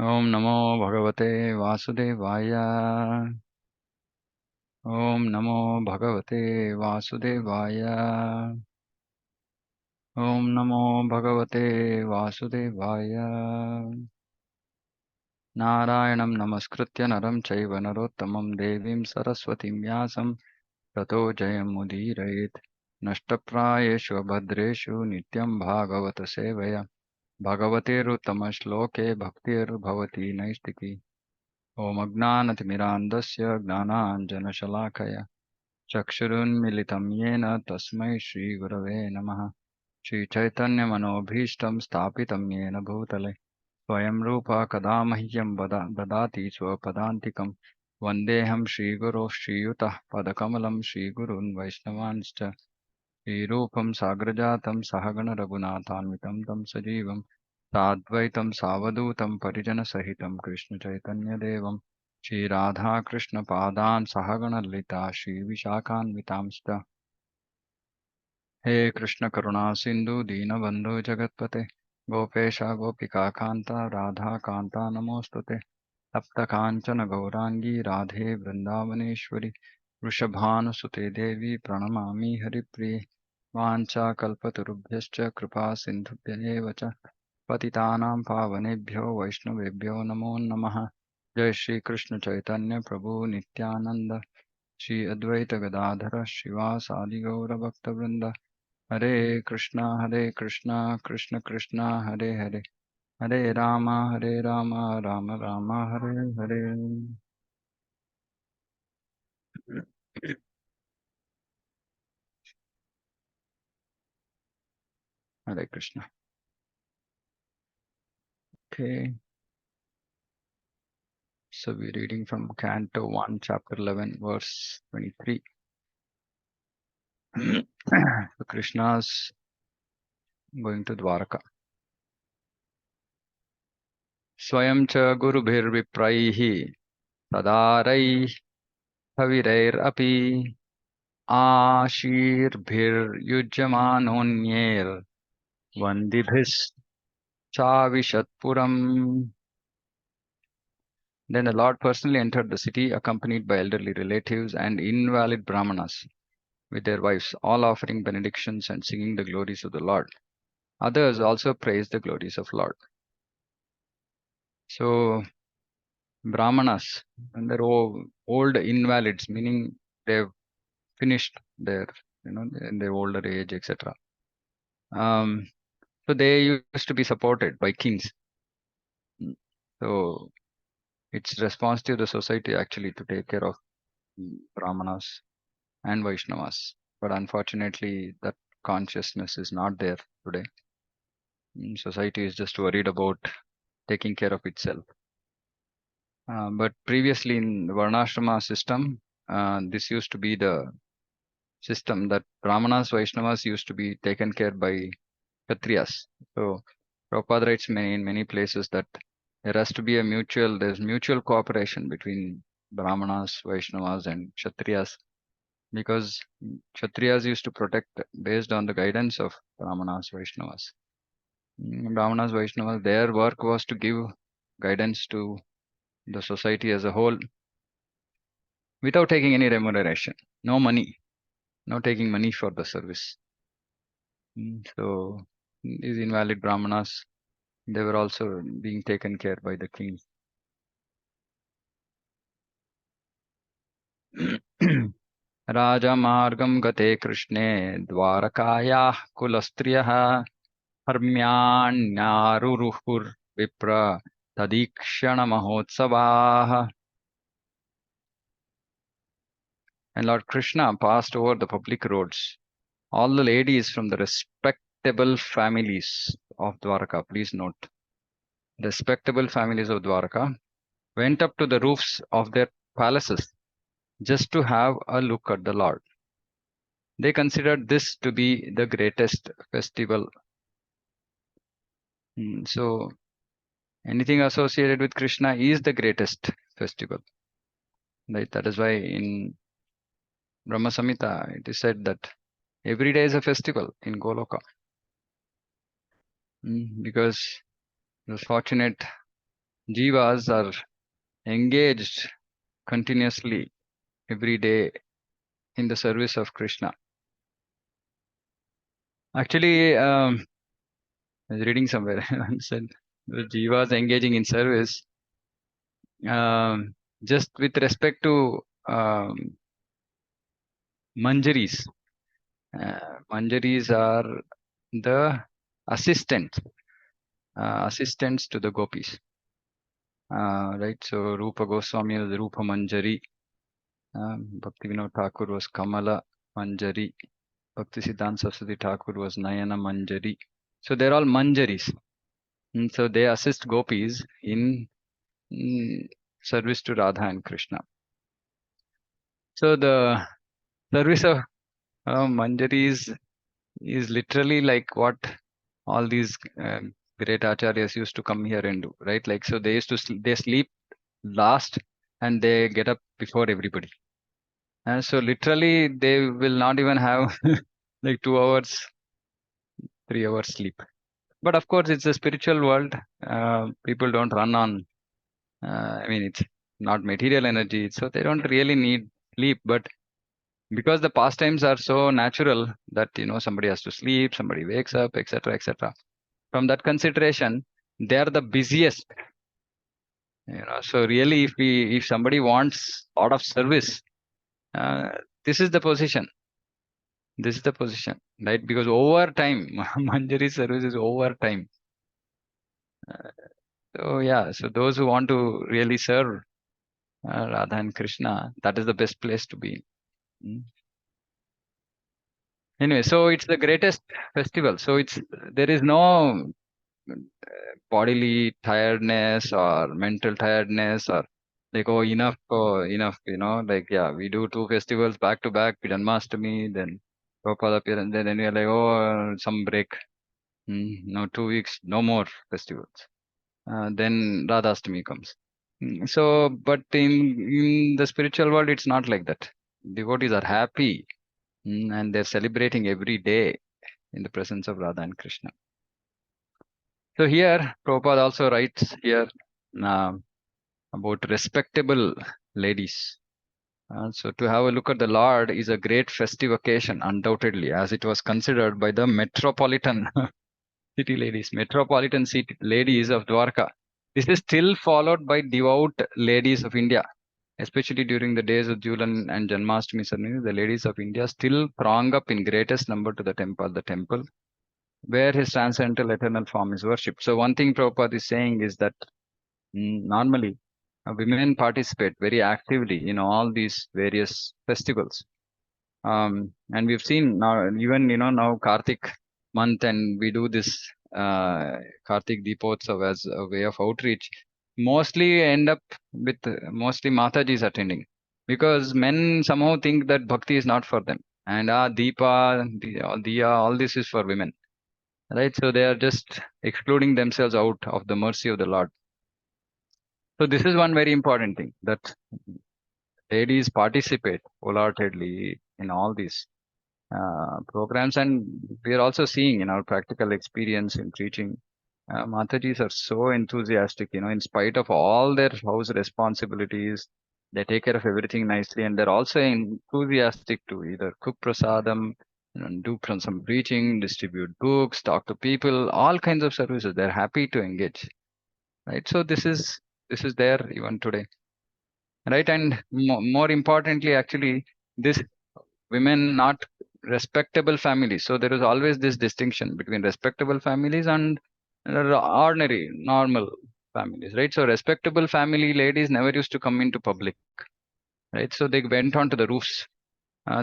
Om Namo Bhagavate Vasudevaya. Om Namo Bhagavate Vasudevaya. Om Namo Bhagavate Vasudevaya. Narayanam Namaskritya Naram Chaiva Narottamam Devim Saraswatim Vyasam Tato Jayam Mudirayet Nashtaprayeshu Bhadreshu Nityam Bhagavata Sevaya Bhagavate Ruttama Bhaktir Bhavati Naistiki Om Agnanatimirandasya Gnananjanashalakaya Chakshurunmilitam Yena Tasmai Shri Gurave Namaha Shri Chaitanya Manobhishtam Stapitam Yena Bhutale Swayam Rupa Kadamahyam Dadati Swapadantikam Vandeham Shri Guru Shri Yutah Padakamalam Shri Gurun Vaishnavanscha Shri Rupam Sagrajatam Sahagana Raghunathanvitam Tam Sajivam Sadvaitam Savadutam Parijana Sahitam Krishna Chaitanya Devam Shri Radha Krishna Padan Sahagana Lita Shri Vishakan Vitamsta He Krishna Karuna Sindhu Deenabandhu Jagatpate Gopesha Gopika Kanta Radha Kanta Namostute Tapta Kanchana Gaurangi Radhe Vrindavaneshwari Vrishabhanusute Devi Pranamami Haripriye Vancha Kalpatarubhyascha Kripa Sindhubhya Eva Cha पतितानां पावनेभ्यो वैष्णवेभ्यो नमो नमः जय श्री कृष्ण चैतन्य प्रभु नित्यानंद श्री अद्वैत गदाधर श्रीवासादि गौर भक्तवृंद हरे Krishna Krishna Krishna Hare Hare Hare Ram Ram Ram Hare Hare Hare Krishna Okay, so we're reading from Canto 1, Chapter 11, verse 23. So Krishna's going to Dwaraka. स्वयं च गुरुभिर्विप्रैः तदारैः हविरैरपि आशीर्भिर्युज्यमानोऽन्यैर्वन्दिभिश्चाविशत्पुरम्. Then the Lord personally entered the city, accompanied by elderly relatives and invalid brahmanas with their wives, all offering benedictions and singing the glories of the Lord. Others also praised the glories of Lord. So brahmanas and their old invalids, meaning they've finished their, in their older age, etc. So they used to be supported by kings. So it's responsive to the society actually to take care of brahmanas and Vaishnavas. But unfortunately, that consciousness is not there today. Society is just worried about taking care of itself. But previously in the Varnashrama system, this used to be the system that Brahmanas, Vaishnavas used to be taken care by Kshatriyas. So Prabhupada writes in many places that there's mutual cooperation between Brahmanas, Vaishnavas and Kshatriyas, because Kshatriyas used to protect based on the guidance of Brahmanas, Vaishnavas. Brahmanas, Vaishnavas, their work was to give guidance to the society as a whole without taking any remuneration, no money, no taking money for the service. So these invalid Brahmanas, they were also being taken care by the king. राजमार्गं गते कृष्णे द्वारकायाः कुलस्त्रियः हर्म्याण्यारुरुहुर्विप्र तदीक्षणमहोत्सवाः. And Lord Krishna passed over the public roads. All the ladies from the respectable families of Dwaraka, please note, respectable families of Dwaraka, went up to the roofs of their palaces just to have a look at the Lord. They considered this to be the greatest festival. So anything associated with Krishna is the greatest festival. Right? That is why in Brahma Samhita it is said that every day is a festival in Goloka. Because the fortunate jivas are engaged continuously every day in the service of Krishna. Actually, I was reading somewhere and said the jivas engaging in service, just with respect to manjaris. Manjaris are the assistant assistants to the gopis. Right, so Rupa Goswami was Rupa Manjari, Bhakti Vinod Thakur was Kamala Manjari, Bhakti Siddhanta Saraswati Thakur was Nayana Manjari. So they're all Manjaris. And so they assist gopis in service to Radha and Krishna. So the service of Manjaris is literally like what all these great acharyas used to come here and do, right? Like, so they used to they sleep last and they get up before everybody. And so literally they will not even have like 2 hours, 3 hours sleep. But of course, it's a spiritual world. People don't run on, I mean, it's not material energy. So they don't really need sleep. But because the pastimes are so natural that, somebody has to sleep, somebody wakes up, etc., etc. From that consideration, they are the busiest. So really, if somebody wants out of service, uh, this is the position. This is the position, right? Because over time, Manjari service is over time. So yeah, so those who want to really serve Radha and Krishna, that is the best place to be. Mm. Anyway, so it's the greatest festival. So there is no bodily tiredness or mental tiredness or like, oh, enough, like, yeah, we do 2 festivals back to back, Janmashtami, then Prabhupada appearance, then you're like, oh, some break. No, 2 weeks, no more festivals. Then Radhastami comes. So, but in the spiritual world, it's not like that. Devotees are happy and they're celebrating every day in the presence of Radha and Krishna. So here, Prabhupada also writes here uh, about respectable ladies. So to have a look at the Lord is a great festive occasion, undoubtedly, as it was considered by the metropolitan city ladies, metropolitan city ladies of Dwarka. This is still followed by devout ladies of India, especially during the days of Julan and Janmashtami ceremony. The ladies of India still throng up in greatest number to the temple where his transcendental eternal form is worshipped. So one thing Prabhupada is saying is that normally women participate very actively in all these various festivals. And we've seen now, even now Kartik month, and we do this Kartik Deepotsav as a way of outreach. Mostly end up with mostly Matajis attending, because men somehow think that bhakti is not for them, and Deepa, Diya, all this is for women, right? So they are just excluding themselves out of the mercy of the Lord. So this is one very important thing, that ladies participate wholeheartedly in all these programs, and we are also seeing in our practical experience in preaching, Matajis are so enthusiastic, in spite of all their house responsibilities, they take care of everything nicely, and they're also enthusiastic to either cook prasadam, do some preaching, distribute books, talk to people, all kinds of services. They're happy to engage, right? So this is there even today, right? And more importantly, actually, this women not respectable families. So there is always this distinction between respectable families and ordinary normal families, right? So respectable family ladies never used to come into public, right? So they went on to the roofs.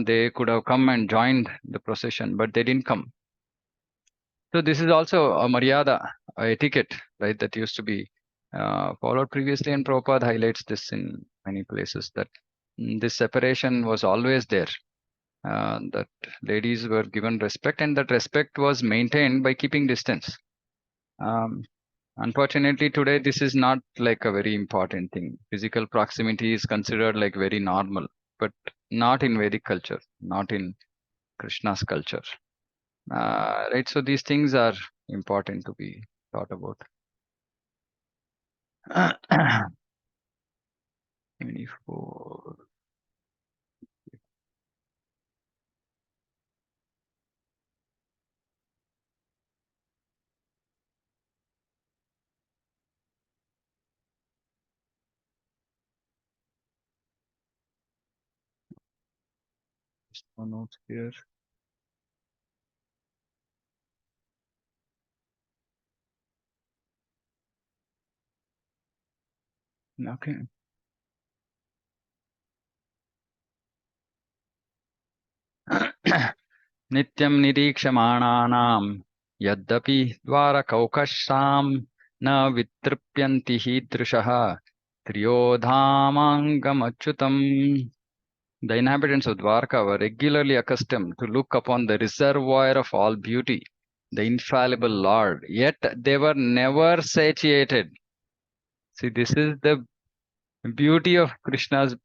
They could have come and joined the procession, but they didn't come. So this is also a maryada, a etiquette, right? That used to be followed previously, and Prabhupada highlights this in many places, that this separation was always there, that ladies were given respect, and that respect was maintained by keeping distance. Um, Unfortunately, today this is not like a very important thing. Physical proximity is considered like very normal, but not in Vedic culture, not in Krishna's culture. Right. So these things are important to be thought about. 24. No notes here. Okay. नित्यं निरीक्षमाणानां यद्यपि द्वारकौकशां न वितृप्यन्ति हीदृशः त्र्योधामाङ्गमच्युतम्. The inhabitants of Dwarka were regularly accustomed to look upon the reservoir of all beauty, the infallible Lord, yet they were never satiated. See, this is the beauty of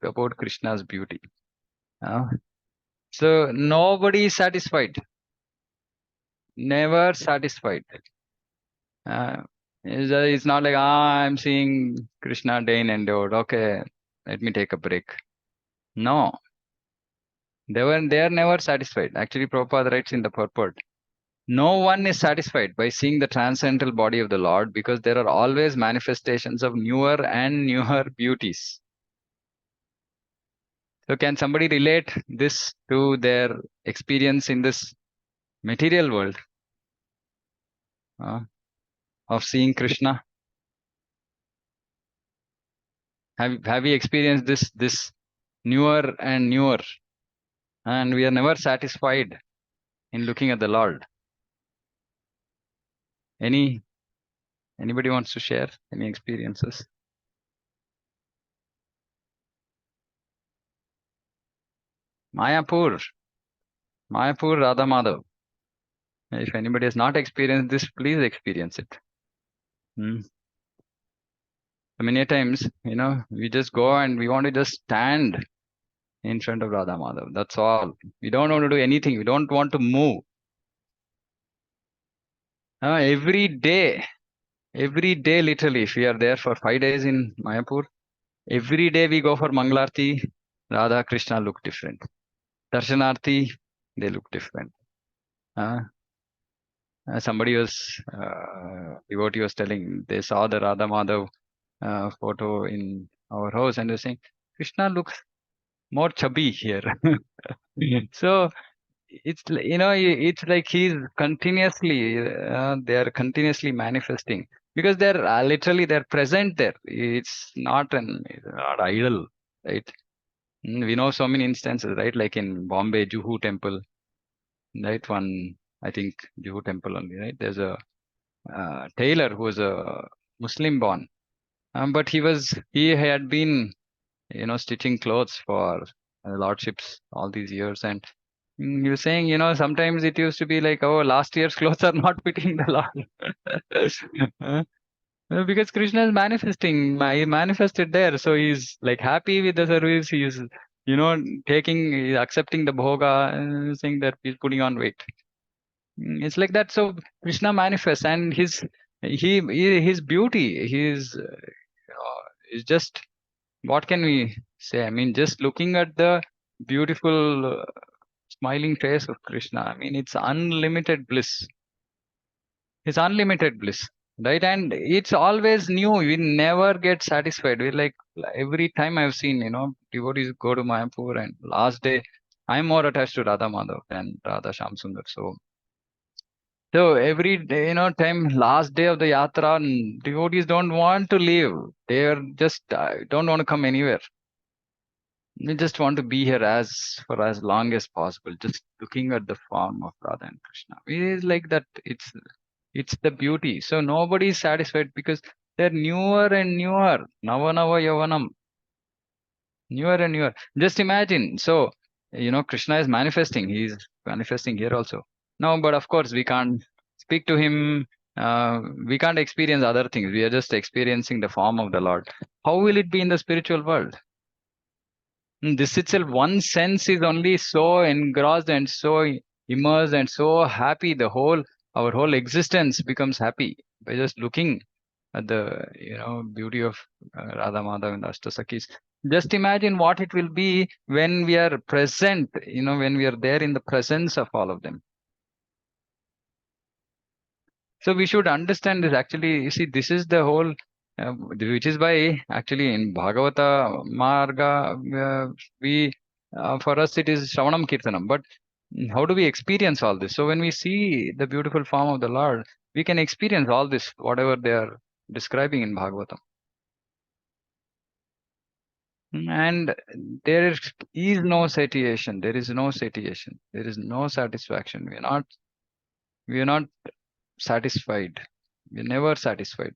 about Krishna's beauty. So nobody is satisfied, never satisfied. It's not like, I'm seeing Krishna day in and out. Okay, let me take a break. No, they are never satisfied. Actually, Prabhupada writes in the purport, no one is satisfied by seeing the transcendental body of the Lord because there are always manifestations of newer and newer beauties. So can somebody relate this to their experience in this material world of seeing Krishna? Have we experienced this newer and newer, and we are never satisfied in looking at the Lord? Anybody wants to share any experiences? Mayapur, Radha Madhav. If anybody has not experienced this, please experience it. Many times, we just go and we want to just stand in front of Radha Madhav. That's all. We don't want to do anything. We don't want to move. Every day, literally, if we are there for 5 days in Mayapur, every day we go for Mangalarti, Radha Krishna look different. Darshanarti, they look different. Somebody devotee was telling, they saw the Radha Madhav photo in our house and they're saying, Krishna looks more chubby here. So it's like he's continuously they are continuously manifesting because they're literally they're present there. It's not not idle, right? We know so many instances, right? Like in Bombay, Juhu temple, right? One, I think Juhu temple only, right? There's a tailor who was a Muslim born, but he had been stitching clothes for lordships all these years, and he was saying, sometimes it used to be like, oh, last year's clothes are not fitting the Lord. Because Krishna is manifesting, he manifested there, so he's like happy with the service. He's he's accepting the bhoga, saying that he's putting on weight. It's like that. So Krishna manifests, and his beauty, is just, what can we say? I mean, just looking at the beautiful smiling face of Krishna, I mean, it's unlimited bliss. It's unlimited bliss, right? And it's always new. We never get satisfied. We like every time I've seen, devotees go to Mayapur, and last day, I'm more attached to Radha Madhav than Radha Shamsundar. So every day, time, last day of the yatra, devotees don't want to leave. They are just don't want to come anywhere. We just want to be here for as long as possible, just looking at the form of Radha and Krishna. It is like that. It's the beauty. So nobody is satisfied because they're newer and newer. Nava Nava Yavanam. Newer and newer. Just imagine. So, Krishna is manifesting. He's manifesting here also. No, but of course we can't speak to him. We can't experience other things. We are just experiencing the form of the Lord. How will it be in the spiritual world? This itself, one sense is only so engrossed and so immersed and so happy. Our whole existence becomes happy by just looking. the beauty of Radha Madhav and the Ashtasakis. Just imagine what it will be when we are present, when we are there in the presence of all of them. So we should understand this. Actually, you see, this is the whole, which is why actually in Bhagavata Marga, for us it is Shravanam Kirtanam. But how do we experience all this? So when we see the beautiful form of the Lord, we can experience all this, whatever they are describing in Bhagavatam. And there is no satiation. There is no satiation. There is no satisfaction. We are not satisfied. We're never satisfied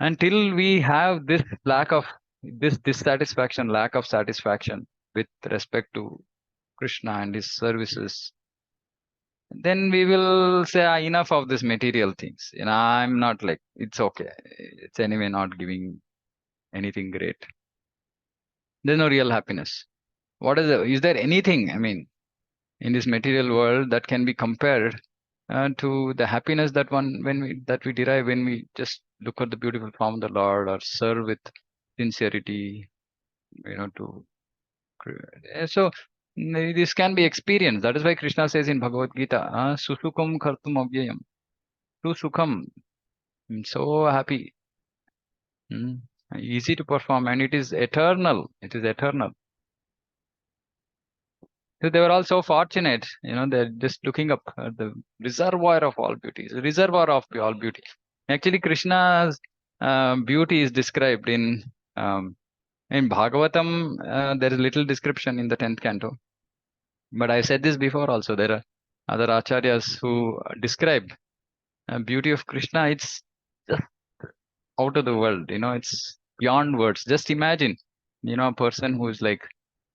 until we have this lack of this dissatisfaction, lack of satisfaction with respect to Krishna and his services. Then we will say, enough of this material things. I'm not like, it's okay. It's anyway not giving anything great. There's no real happiness. Is there anything, in this material world that can be compared to the happiness that we derive when we just look at the beautiful form of the Lord or serve with sincerity, to so this can be experienced. That is why Krishna says in Bhagavad Gita, Susukam kartum avyayam. Susukham, so happy, easy to perform, and it is eternal. It is eternal. So they were all so fortunate, they're just looking up at the reservoir of all beauty, reservoir of all beauty. Actually, Krishna's beauty is described in Bhagavatam. There is little description in the 10th canto. But I said this before also. There are other acharyas who describe beauty of Krishna. It's just out of the world. It's beyond words. Just imagine, a person who is like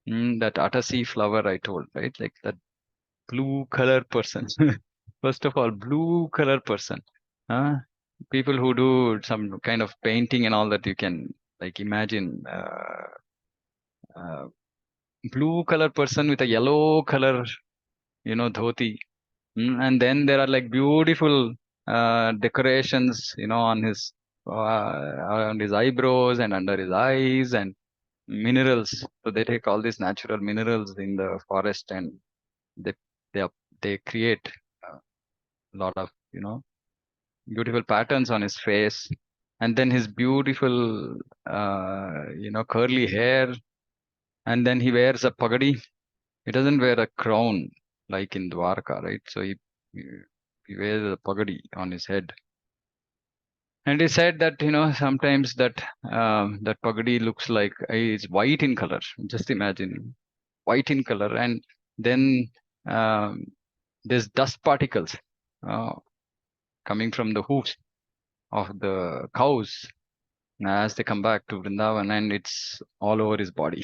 that Atasi flower I told, right? Like that blue color person. First of all, blue color person. People who do some kind of painting and all that, you can like imagine blue color person with a yellow color, dhoti. And then there are like beautiful decorations, on his eyebrows and under his eyes and minerals. So they take all these natural minerals in the forest and they they they create a lot of beautiful patterns on his face, and then his beautiful curly hair, and then he wears a pagadi. He doesn't wear a crown like in Dwarka, right? So he wears a pagadi on his head. And he said that sometimes that pagadi looks like it's white in color. Just imagine, white in color, and then um, there's dust particles coming from the hoofs of the cows as they come back to Vrindavan, and it's all over his body.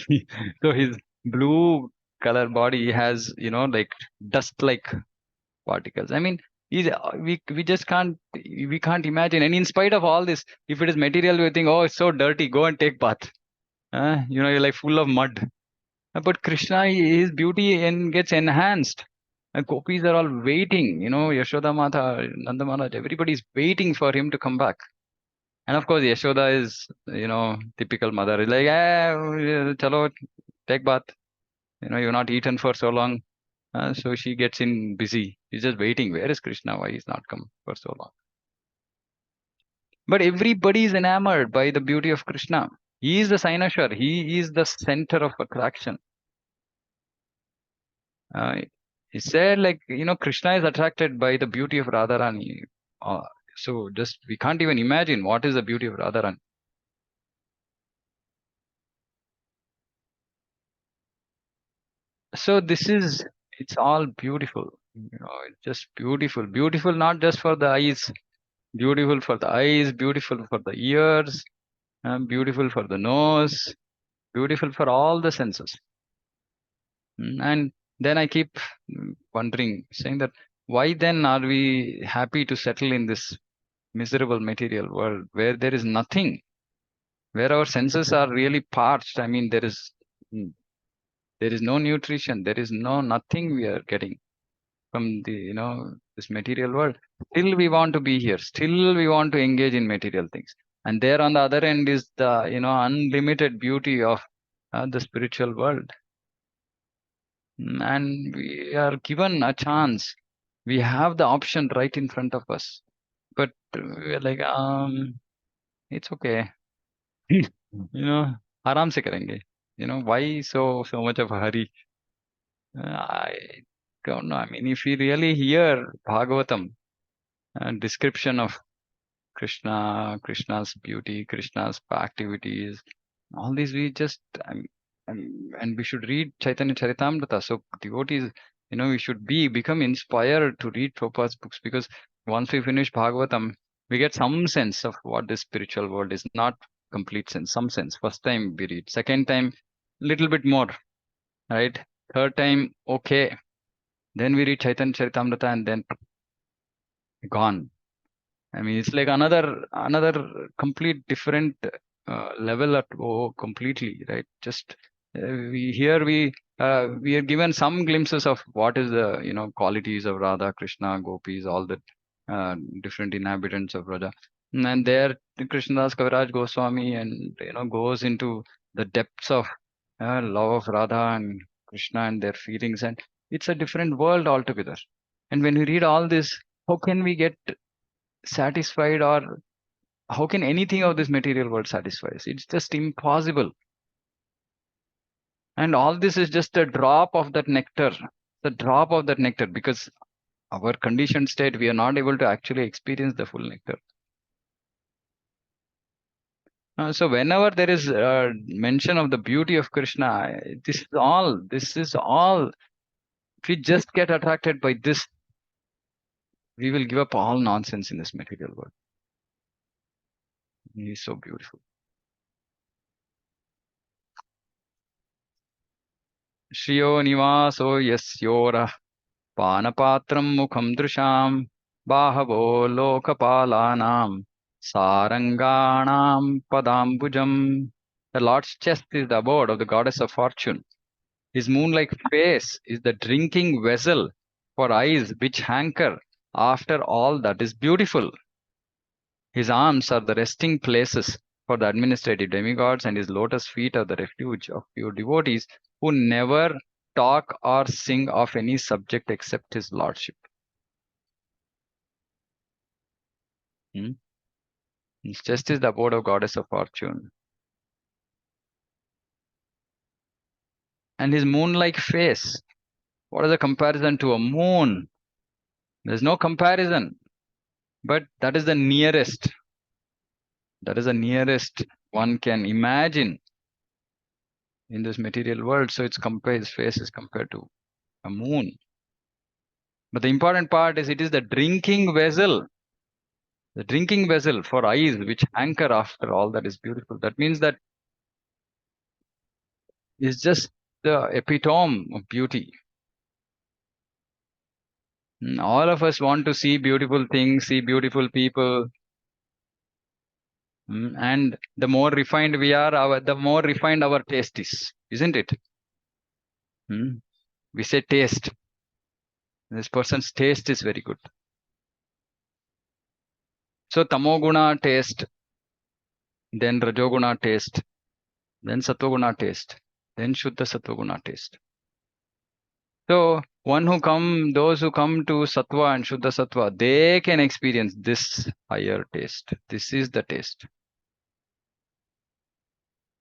So his blue color body has like dust like particles. We just can't imagine. And in spite of all this, if it is material, we think, oh, it's so dirty, go and take bath. You're like full of mud. But Krishna, his beauty gets enhanced. And gopis are all waiting, Yashoda Mata, Nanda Maharaj, everybody's waiting for him to come back. And of course, Yashoda is, typical mother. Is like, chalo, take bath. You've not eaten for so long. So she gets in busy. She's just waiting. Where is Krishna? Why he's not come for so long? But everybody is enamored by the beauty of Krishna. He is the cynosure. He is the center of attraction. He said, like, Krishna is attracted by the beauty of Radharani. So just we can't even imagine what is the beauty of Radharani. So it's all beautiful. It's just beautiful. Beautiful not just for the eyes, beautiful for the eyes, beautiful for the ears, beautiful for the nose, beautiful for all the senses. And then I keep wondering, saying that why then are we happy to settle in this miserable material world where there is nothing, where our senses are really parched? Mm, there is no nutrition, there is nothing we are getting from the this material world. Still we want to be here. Still we want to engage in material things. And there on the other end is the, unlimited beauty of the spiritual world. And we are given a chance. We have the option right in front of us. But we're like, it's okay. Aram se karenge. Why so much of a hurry? I don't know. I mean, if we really hear Bhagavatam, description of Krishna's beauty, Krishna's activities, all these we just, and we should read Chaitanya Charitamrita. So devotees, we should become inspired to read Prabhupada's books, because once we finish Bhagavatam, we get some sense of what this spiritual world is. Not complete sense, some sense. First time we read, second time, little bit more, right? Third time, okay. Then we read Chaitanya Charitamrita and then gone. I mean, it's like another complete different level at completely, right? Just we are given some glimpses of what is the qualities of Radha, Krishna, gopis, all the different inhabitants of Raja, and there Krishnadas Kaviraj Goswami and goes into the depths of love of Radha and Krishna and their feelings, and it's a different world altogether. And when we read all this, how can we get satisfied, or how can anything of this material world satisfy us? It's just impossible. And all this is just a drop of that nectar, the drop of that nectar, because our conditioned state, we are not able to actually experience the full nectar. So whenever there is mention of the beauty of Krishna, this is all, if we just get attracted by this, we will give up all nonsense in this material world. He is so beautiful. Shriyo nivaso yasyora Panapatram mukham drusham bahavo lokapalanam saranganam padambujam. The Lord's chest is the abode of the goddess of fortune. His moon-like face is the drinking vessel for eyes which hanker after all that is beautiful. His arms are the resting places for the administrative demigods, and his lotus feet are the refuge of pure devotees who never talk or sing of any subject except his lordship. His chest is the abode of goddess of fortune. And his moon-like face, what is the comparison to a moon? There's no comparison, but that is the nearest. That is the nearest one can imagine in this material world. So his face is compared to a moon. But the important part is it is the drinking vessel for eyes which anchor after all that is beautiful. That means that is just the epitome of beauty. All of us want to see beautiful things, see beautiful people. And the more refined we are, the more refined our taste is, isn't it? We say taste. This person's taste is very good. So tamoguna taste, then rajoguna taste, then sattoguna taste, then shuddha sattoguna taste. So those who come to sattva and shuddha sattva, they can experience this higher taste. This is the taste.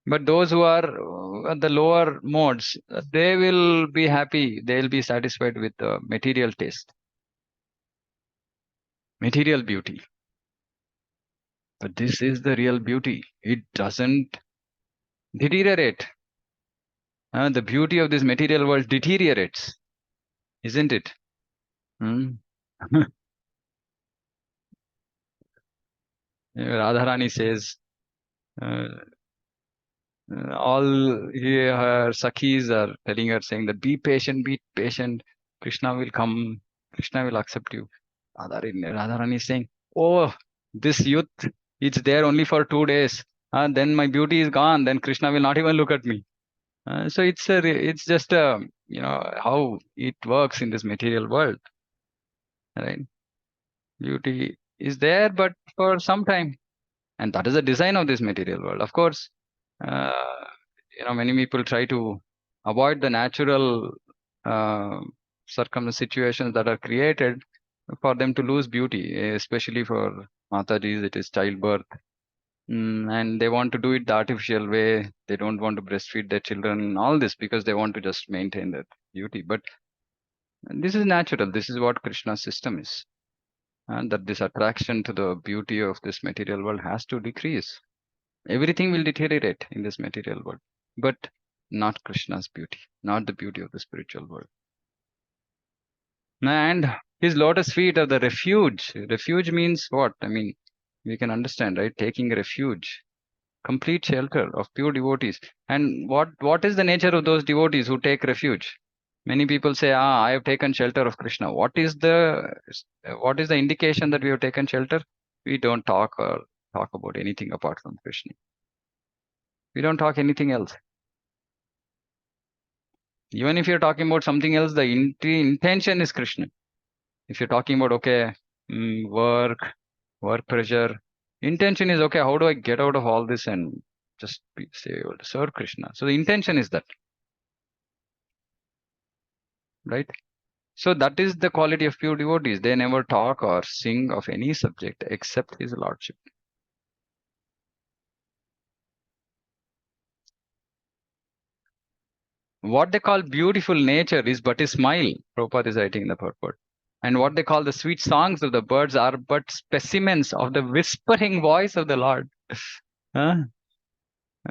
But those who are at the lower modes, they will be happy. They will be satisfied with the material taste, material beauty. But this is the real beauty. It doesn't deteriorate. The beauty of this material world deteriorates, isn't it? Radharani says, all her Sakhis are telling her, saying that be patient, Krishna will come, Krishna will accept you. Radharani is saying, oh, this youth, it's there only for 2 days. Then my beauty is gone. Then Krishna will not even look at me. So it's just how it works in this material world, right? Beauty is there, but for some time. And that is the design of this material world. Of course, uh, many people try to avoid the natural uh, situations that are created for them to lose beauty, especially for Matajis, it is childbirth. And they want to do it the artificial way. They don't want to breastfeed their children, all this because they want to just maintain that beauty. But this is natural. This is what Krishna's system is. And that this attraction to the beauty of this material world has to decrease. Everything will deteriorate in this material world, but not Krishna's beauty, not the beauty of the spiritual world. And his lotus feet are the refuge. Refuge means what? I mean, we can understand, right? Taking refuge, complete shelter of pure devotees. And what is the nature of those devotees who take refuge? Many people say, I have taken shelter of Krishna. What is the indication that we have taken shelter? We don't talk about anything apart from Krishna. We don't talk anything else. Even if you're talking about something else, the intention is Krishna. If you're talking about, okay, work pressure, intention is, okay, how do I get out of all this and just serve Krishna? So the intention is that, right? So that is the quality of pure devotees. They never talk or sing of any subject except his lordship. What they call beautiful nature is but a smile, Prabhupada is writing in the purport. And what they call the sweet songs of the birds are but specimens of the whispering voice of the Lord. Huh?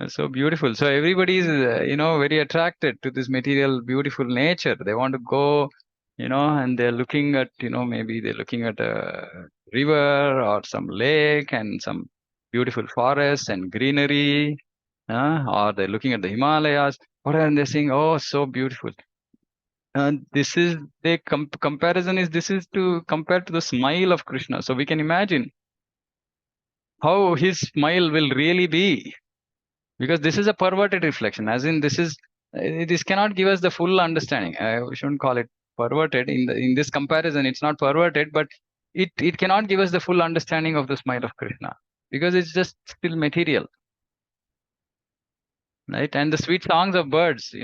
So beautiful. So everybody is, very attracted to this material, beautiful nature. They want to go, and they're looking at, maybe they're looking at a river or some lake and some beautiful forest and greenery, or they're looking at the Himalayas. And they're saying, oh, so beautiful. And this is the comparison is this is to compare to the smile of Krishna. So we can imagine how his smile will really be, because this is a perverted reflection. As in, this cannot give us the full understanding. We shouldn't call it perverted in this comparison. It's not perverted, but it cannot give us the full understanding of the smile of Krishna because it's just still material. Right? And the sweet songs of birds,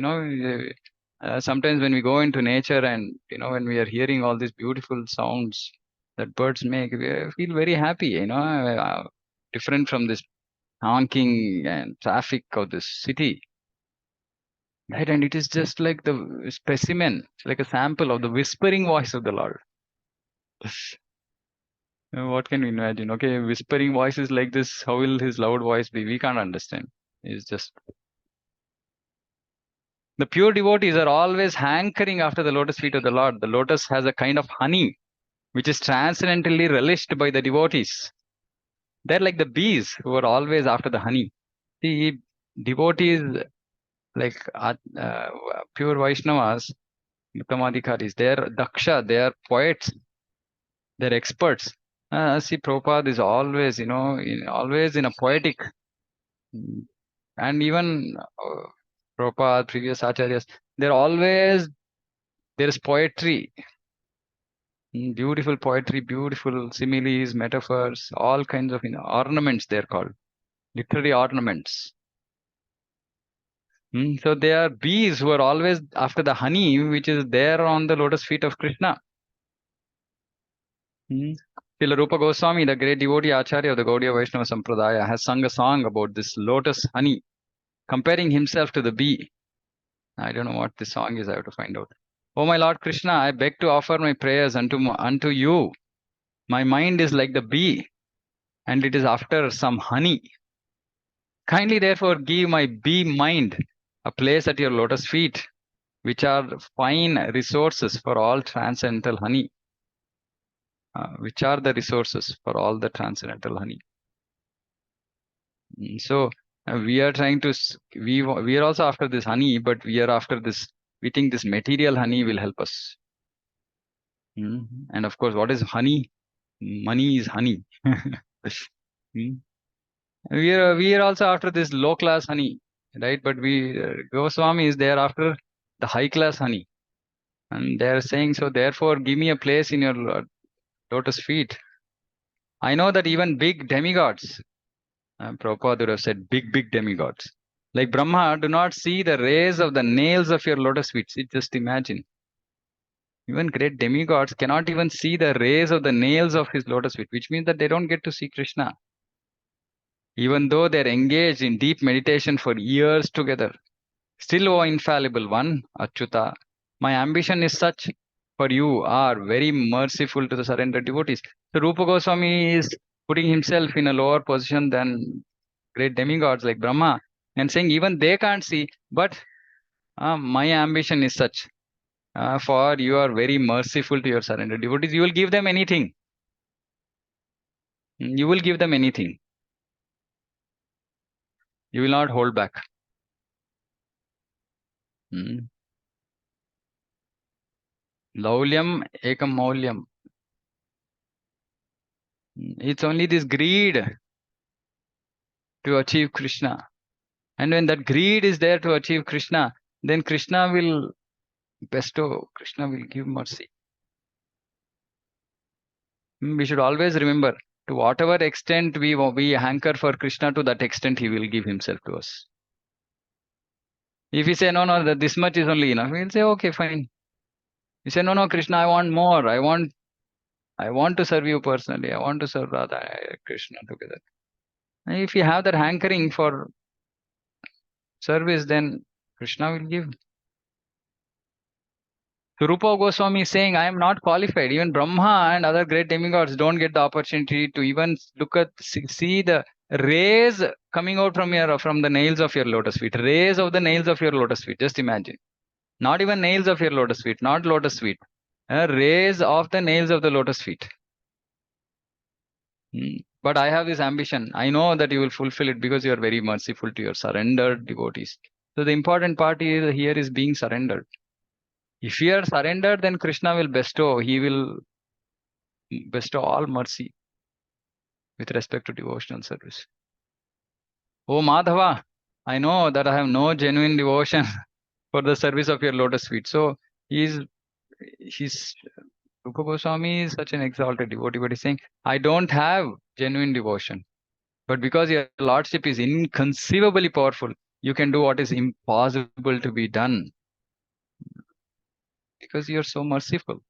sometimes when we go into nature and, when we are hearing all these beautiful sounds that birds make, we feel very happy, different from this honking and traffic of this city. Right? And it is just like the specimen, like a sample of the whispering voice of the Lord. What can we imagine? Okay, whispering voices like this, how will his loud voice be? We can't understand. It's just the pure devotees are always hankering after the lotus feet of the Lord. The lotus has a kind of honey which is transcendently relished by the devotees. They're like the bees who are always after the honey. See, devotees like pure Vaishnavas, Uttamadhikaris, they're daksha, they are poets, they're experts. See, Prabhupada is always, always in a poetic, and even Prabhupada, previous acharyas, they're always, there is poetry, beautiful poetry, beautiful similes, metaphors, all kinds of ornaments, they're called literary ornaments. So they are bees who are always after the honey which is there on the lotus feet of Krishna. Srila Rupa Goswami, the great devotee Acharya of the Gaudiya Vaishnava Sampradaya, has sung a song about this lotus honey, comparing himself to the bee. I don't know what the song is, I have to find out. Oh my Lord Krishna, I beg to offer my prayers unto you. My mind is like the bee, and it is after some honey. Kindly therefore give my bee mind a place at your lotus feet, which are fine resources for all transcendental honey. Which are the resources for all the transcendental honey. So we are trying to, we are also after this honey, but we are after this, we think this material honey will help us. And of course, what is honey? Money is honey. We are also after this low class honey, right? But Goswami is there after the high class honey. And they are saying, so therefore give me a place in your lotus feet I know that even big demigods, Prabhupada would have said big demigods, like Brahma, do not see the rays of the nails of your lotus feet. Just imagine. Even great demigods cannot even see the rays of the nails of his lotus feet, which means that they don't get to see Krishna. Even though they're engaged in deep meditation for years together. Still, O infallible one, Achyuta, my ambition is such, for you are very merciful to the surrendered devotees. So Rupa Goswami is putting himself in a lower position than great demigods like Brahma and saying even they can't see, but my ambition is such. For you are very merciful to your surrendered devotees. You will give them anything. You will give them anything. You will not hold back. Mm. Laulyam ekam maulyam. It's only this greed to achieve Krishna. And when that greed is there to achieve Krishna, then Krishna will bestow, Krishna will give mercy. We should always remember, to whatever extent we hanker for Krishna, to that extent he will give himself to us. If we say, no, that this much is only enough, we'll say, okay, fine. You say, no, Krishna, I want more. I want to serve you personally. I want to serve Radha and Krishna together. And if you have that hankering for service, then Krishna will give. So Rupa Goswami is saying, I am not qualified. Even Brahma and other great demigods don't get the opportunity to even look at, see the rays coming out from the nails of your lotus feet. Rays of the nails of your lotus feet. Just imagine. Not even nails of your lotus feet, not lotus feet. Rays of the nails of the lotus feet. But I have this ambition. I know that you will fulfill it because you are very merciful to your surrendered devotees. So the important part here is being surrendered. If you are surrendered, then Krishna will bestow. He will bestow all mercy with respect to devotional service. Oh Madhava, I know that I have no genuine devotion for the service of your lotus feet. So he's Rupa Goswami is such an exalted devotee, but he's saying, I don't have genuine devotion. But because your lordship is inconceivably powerful, you can do what is impossible to be done. Because you're so merciful.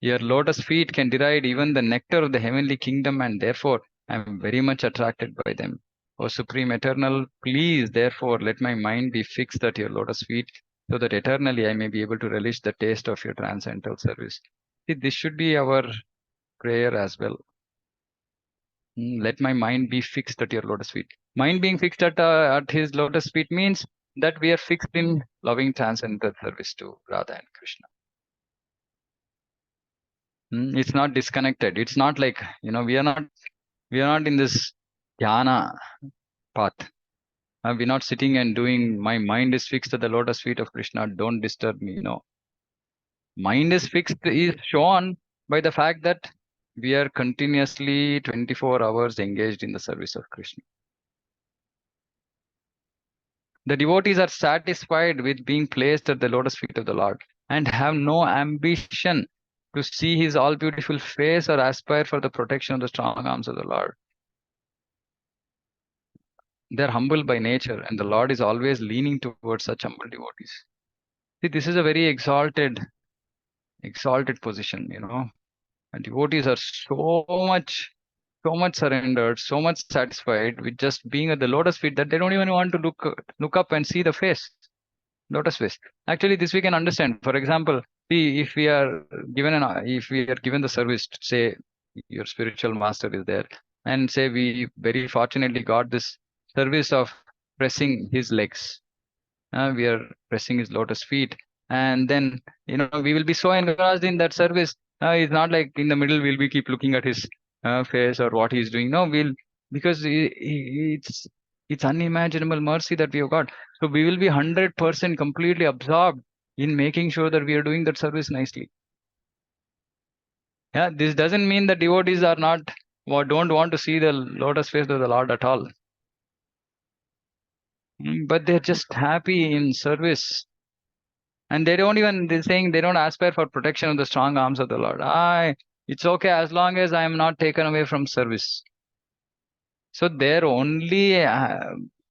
Your lotus feet can deride even the nectar of the heavenly kingdom, and therefore I am very much attracted by them. O Supreme Eternal, please therefore let my mind be fixed at your lotus feet, so that eternally I may be able to relish the taste of your transcendental service. See, this should be our prayer as well. Let my mind be fixed at your lotus feet. Mind being fixed at his lotus feet means that we are fixed in loving transcendental service to Radha and Krishna. It's not disconnected. It's not like, we are not in this dhyana path. We're not sitting and doing, my mind is fixed at the lotus feet of Krishna, don't disturb me. No. Mind is fixed is shown by the fact that we are continuously 24 hours engaged in the service of Krishna. The devotees are satisfied with being placed at the lotus feet of the Lord and have no ambition to see his all beautiful face or aspire for the protection of the strong arms of the Lord. They're humble by nature, and the Lord is always leaning towards such humble devotees. See, this is a very exalted position, And devotees are so much surrendered, so much satisfied with just being at the lotus feet that they don't even want to look up and see the face. Lotus face. Actually, this we can understand. For example, see, if we are given the service, say your spiritual master is there, and say we very fortunately got this service of pressing his legs. We are pressing his lotus feet, and then we will be so engrossed in that service. It's not like in the middle we'll be keep looking at his face or what he's doing. No, because it's unimaginable mercy that we have got. So we will be 100% completely absorbed in making sure that we are doing that service nicely. Yeah, this doesn't mean that devotees are not or don't want to see the lotus face of the Lord at all. But they're just happy in service. And they're saying they don't aspire for protection of the strong arms of the Lord. It's okay as long as I am not taken away from service. So their only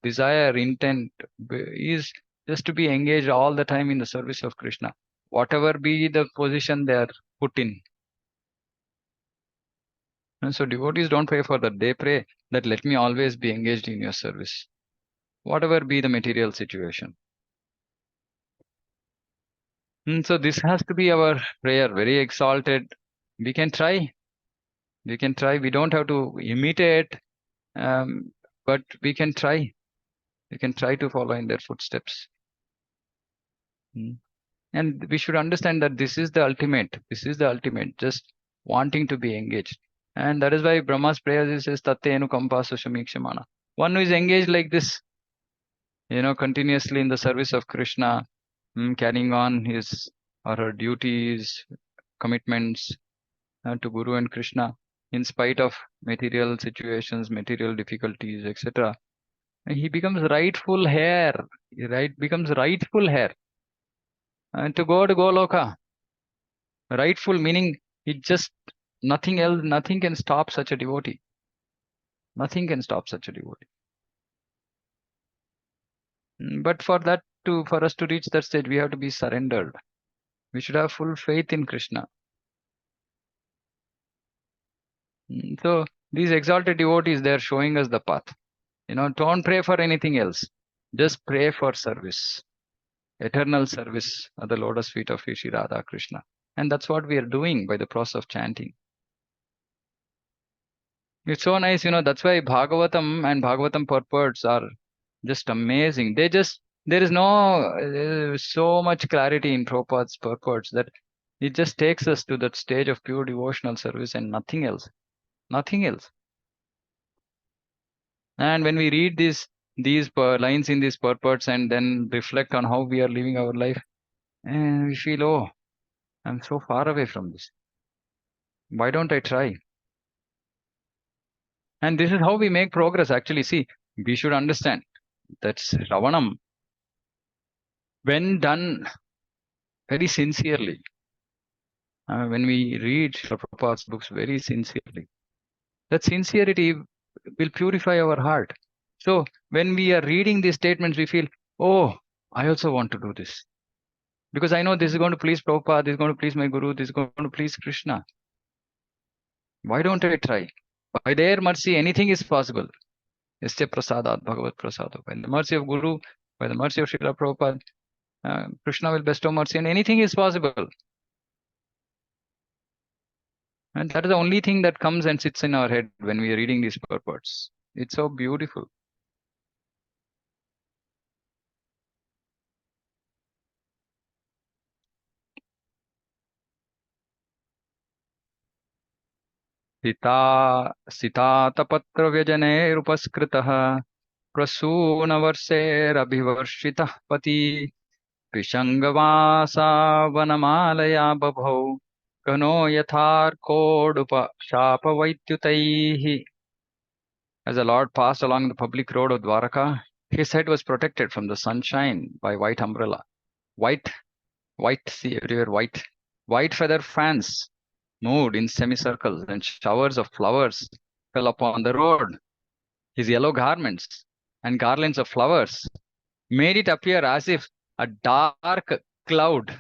desire, intent is just to be engaged all the time in the service of Krishna, whatever be the position they are put in. And so devotees don't pray for that. They pray that let me always be engaged in your service, whatever be the material situation. And so this has to be our prayer, very exalted. We can try. We can try. We don't have to imitate, but we can try. We can try to follow in their footsteps. And we should understand that this is the ultimate. This is the ultimate, just wanting to be engaged. And that is why Brahma's prayer says, Tatte Anukampa Sushamikshamana. One who is engaged like this, continuously in the service of Krishna, carrying on his or her duties, commitments to Guru and Krishna, in spite of material situations, material difficulties, etc. He becomes rightful heir, becomes rightful heir to go to Goloka. Rightful meaning it just nothing else, nothing can stop such a devotee. Nothing can stop such a devotee. But for us to reach that stage, we have to be surrendered. We should have full faith in Krishna. So these exalted devotees, they are showing us the path. Don't pray for anything else. Just pray for service. Eternal service at the lotus feet of Shri Radha Krishna. And that's what we are doing by the process of chanting. It's so nice, that's why Bhagavatam and Bhagavatam purports are just amazing. There is no so much clarity in Prabhupada's purports that it just takes us to that stage of pure devotional service and nothing else. Nothing else. And when we read these lines in these purports and then reflect on how we are living our life, and we feel, oh, I'm so far away from this. Why don't I try? And this is how we make progress. Actually, see, we should understand that Ravanam, when done very sincerely, when we read Prabhupada's books very sincerely, that sincerity will purify our heart. So when we are reading these statements, we feel, oh, I also want to do this. Because I know this is going to please Prabhupada, this is going to please my Guru, this is going to please Krishna. Why don't I try? By their mercy, anything is possible. Yasya prasadat bhagavat prasado. By the mercy of Guru, by the mercy of Srila Prabhupada, Krishna will bestow mercy and anything is possible. And that is the only thing that comes and sits in our head when we are reading these purports. It's so beautiful. सितातपत्रव्यजनैरुपस्कृतः प्रसूनवर्षेरभिवर्षितः पति पिशङ्गवासा वनमालया बभौ घनो यथार्कोडुपशापवैद्युतैः. As the Lord passed along the public road of Dwaraka, his head was protected from the sunshine by white umbrella. White, see everywhere white. White feather fans moved in semicircles and showers of flowers fell upon the road. His yellow garments and garlands of flowers made it appear as if a dark cloud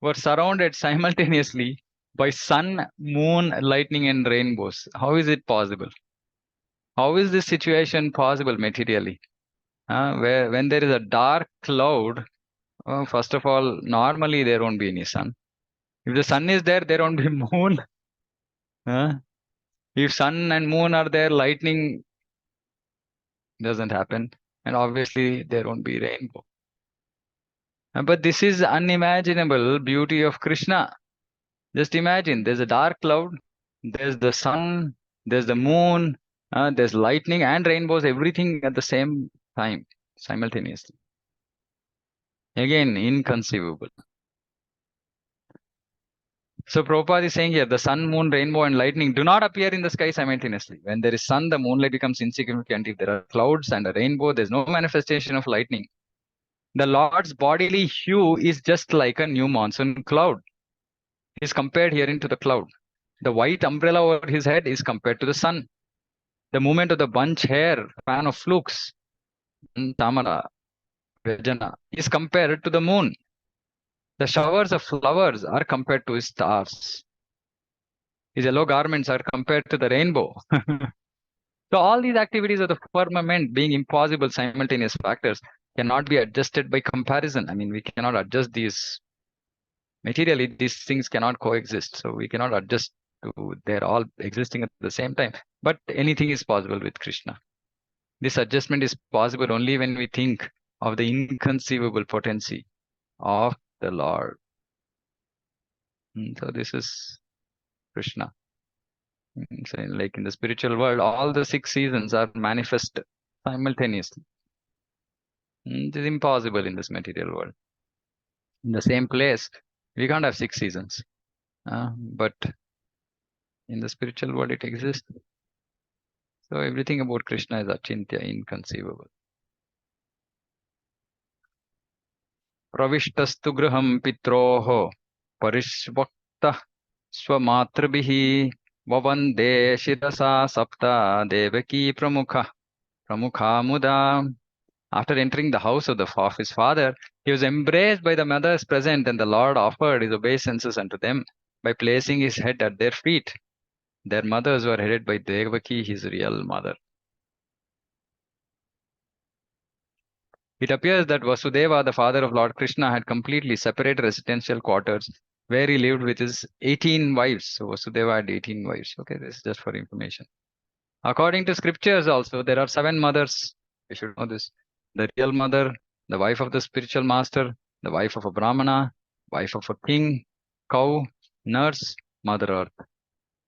were surrounded simultaneously by sun, moon, lightning, and rainbows. How is it possible? How is this situation possible materially? When there is a dark cloud, first of all, normally there won't be any sun. If the sun is there, there won't be moon. If sun and moon are there, lightning doesn't happen. And obviously there won't be rainbow. But this is unimaginable beauty of Krishna. Just imagine, there's a dark cloud, there's the sun, there's the moon, there's lightning and rainbows, everything at the same time, simultaneously. Again, inconceivable. So Prabhupada is saying here, the sun, moon, rainbow, and lightning do not appear in the sky simultaneously. When there is sun, the moonlight becomes insignificant. If there are clouds and a rainbow, there's no manifestation of lightning. The Lord's bodily hue is just like a new monsoon cloud. He is compared herein to the cloud. The white umbrella over his head is compared to the sun. The movement of the bunch hair, fan of flukes, Tamara, Vajana, is compared to the moon. The showers of flowers are compared to his stars. His yellow garments are compared to the rainbow. So all these activities of the firmament being impossible simultaneous factors cannot be adjusted by comparison. I mean, we cannot adjust these materially. These things cannot coexist. So we cannot adjust to they're all existing at the same time. But anything is possible with Krishna. This adjustment is possible only when we think of the inconceivable potency of the Lord. So this is Krishna. So like in the spiritual world, all the 6 seasons are manifest simultaneously. It is impossible in this material world. In the same place, we can't have 6 seasons. But in the spiritual world, it exists. So everything about Krishna is achintya, inconceivable. Pravishtastu graham pitroho parishvaktah swamatrbhihi vavande shirasa sapta devaki pramukha muda. After entering the house of his father, he was embraced by the mothers present, and the Lord offered his obeisances unto them by placing his head at their feet. Their mothers were headed by Devaki, his real mother. It appears that Vasudeva, the father of Lord Krishna, had completely separated residential quarters where he lived with his 18 wives. So Vasudeva had 18 wives. Okay, this is just for information. According to scriptures also, there are 7 mothers. You should know this. The real mother, the wife of the spiritual master, the wife of a brahmana, wife of a king, cow, nurse, mother earth.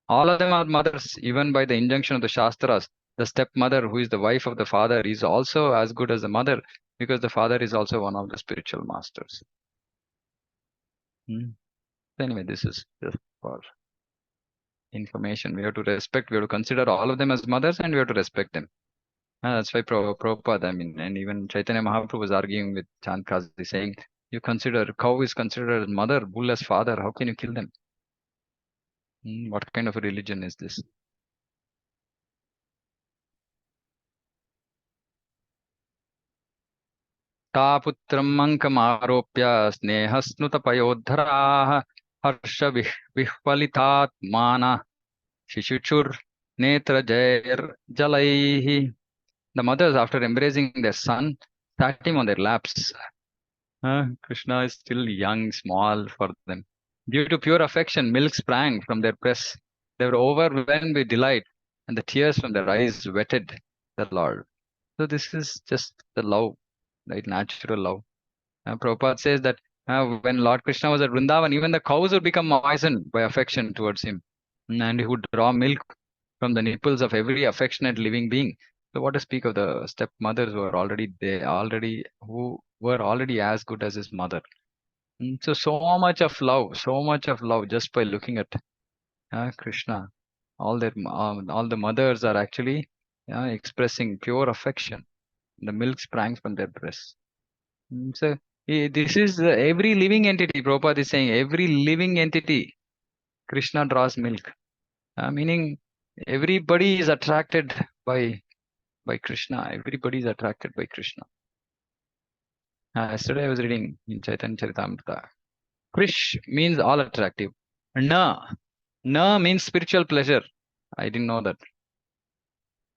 All of them are mothers, even by the injunction of the Shastras. The stepmother, who is the wife of the father, is also as good as the mother because the father is also one of the spiritual masters. Anyway, this is just for information. We have to respect, we have to consider all of them as mothers and we have to respect them. That's why Prabhupada, I mean, and even Chaitanya Mahaprabhu was arguing with Chand Kazi, saying, you consider, cow is considered as mother, bull as father, how can you kill them? What kind of a religion is this? तापुत्रम् अङ्कमारोप्य स्नेहस्नुतपयोद्धराः हर्षविह्वलितात्मानः शिशुचुर्नेत्रजैर्जलैः. The mothers, after embracing their son, sat him on their laps. Krishna is still young, small for them. Due to pure affection, milk sprang from their breasts. They were overwhelmed with delight, and the tears from their eyes wetted the Lord. So this is just the love, right? Natural love. Prabhupada says that when Lord Krishna was at Vrindavan, even the cows would become moistened by affection towards him. And he would draw milk from the nipples of every affectionate living being. So what to speak of the stepmothers who were already as good as his mother. So much of love just by looking at Krishna. All the mothers are actually expressing pure affection. The milk sprang from their breasts. So this is every living entity. Prabhupada is saying every living entity, Krishna draws milk. Meaning everybody is attracted by Krishna. Everybody is attracted by Krishna. Yesterday I was reading in Chaitanya Charitamrita. Krish means all attractive. Na means spiritual pleasure. I didn't know that.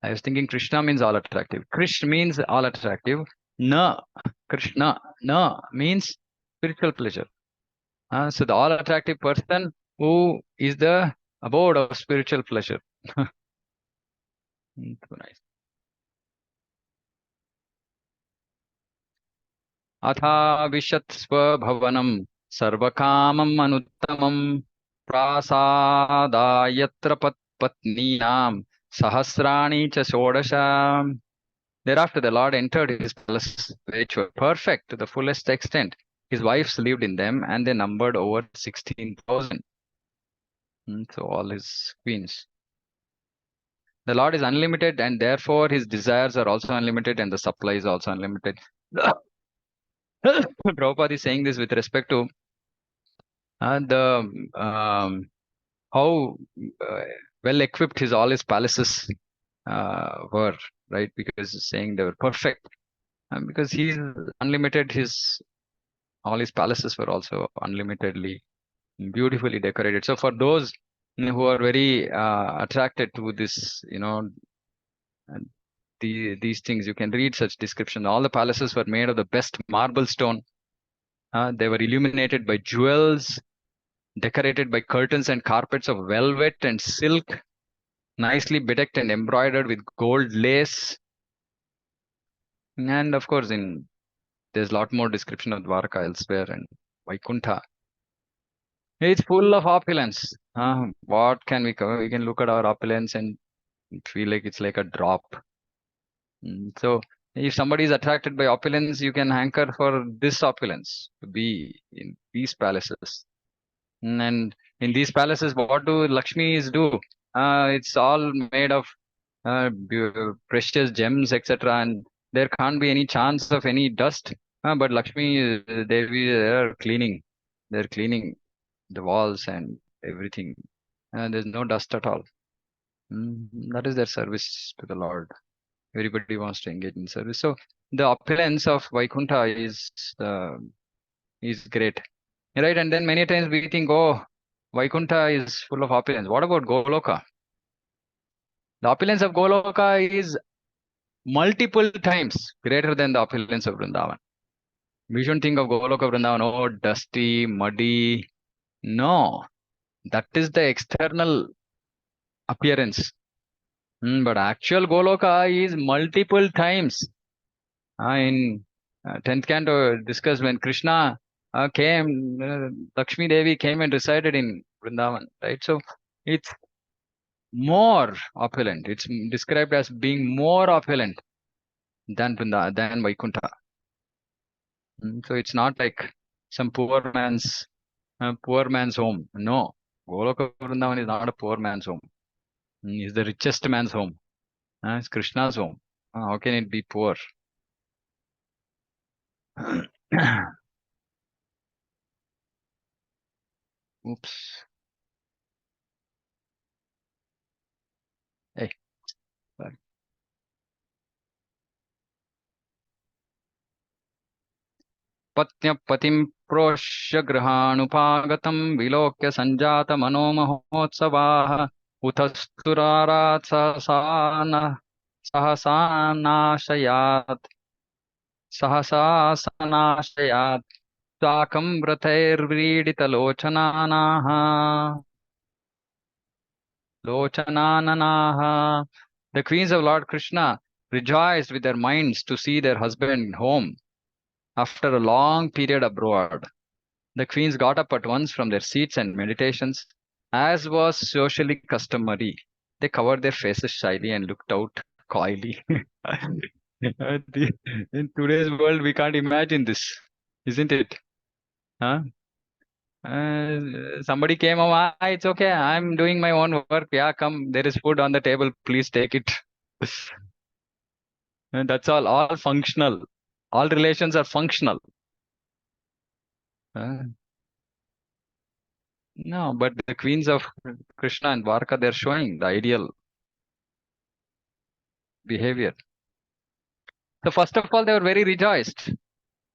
I was thinking Krishna means all attractive. Krish means all attractive. Krishna, means spiritual pleasure. So the all attractive person who is the abode of spiritual pleasure. So nice. Atha vishat svabhavanam sarvakamam anuttamam prasadayatra patniyam sahasrani cha shodasham. Thereafter the Lord entered his palace, which were perfect to the fullest extent. His wives lived in them, and they numbered over 16,000. So all his queens. The Lord is unlimited, and therefore his desires are also unlimited, and the supply is also unlimited. Prabhupada is saying this with respect to the how uh, well equipped all his palaces were, right? Because he's saying they were perfect, and because he's unlimited, his all his palaces were also unlimitedly beautifully decorated. So for those who are very attracted to this, and these things, you can read such description. All the palaces were made of the best marble stone. They were illuminated by jewels, decorated by curtains and carpets of velvet and silk, nicely bedecked and embroidered with gold lace. And of course, there's a lot more description of Dwarka elsewhere, and Vaikuntha. It's full of opulence. What can we cover? We can look at our opulence and feel like it's like a drop. So if somebody is attracted by opulence, you can hanker for this opulence to be in these palaces. And in these palaces, what do Lakshmis do? It's all made of precious gems, etc. And there can't be any chance of any dust. But Lakshmi, they're cleaning. They're cleaning the walls and everything. There's no dust at all. That is their service to the Lord. Everybody wants to engage in service. So the opulence of Vaikuntha is great, right? And then many times we think, oh, Vaikuntha is full of opulence. What about Goloka? The opulence of Goloka is multiple times greater than the opulence of Vrindavan. We shouldn't think of Goloka Vrindavan, oh, dusty, muddy. No, that is the external appearance. But actual Goloka is multiple times. In 10th canto discussed when Krishna came, Lakshmi Devi came and resided in Vrindavan, right? So it's more opulent. It's described as being more opulent than than Vaikuntha. So it's not like some poor man's home. No, Goloka Vrindavan is not a poor man's home. It's the richest man's home. It's Krishna's home. How can it be poor? Oops. Hey, sorry. पत्न्यपतिं प्रोष्य गृहाणुपागतं विलोक्य सञ्जातमनोमहोत्सवाः उतस्तुरारात् सहसा सनाशयात् साकं व्रतैर्व्रीडितलोचनानाः लोचनाननाः. The queens of Lord Krishna rejoiced with their minds to see their husband home after a long period abroad. The queens got up at once from their seats and meditations, as was socially customary. They covered their faces shyly and looked out coyly. In today's world, we can't imagine this, isn't it? Huh? Somebody came home, it's okay, I'm doing my own work. Yeah, come, there is food on the table, please take it. And that's all functional. All relations are functional. Uh, no, but the queens of Krishna and Dwarka, they're showing the ideal behavior. So first of all, they were very rejoiced.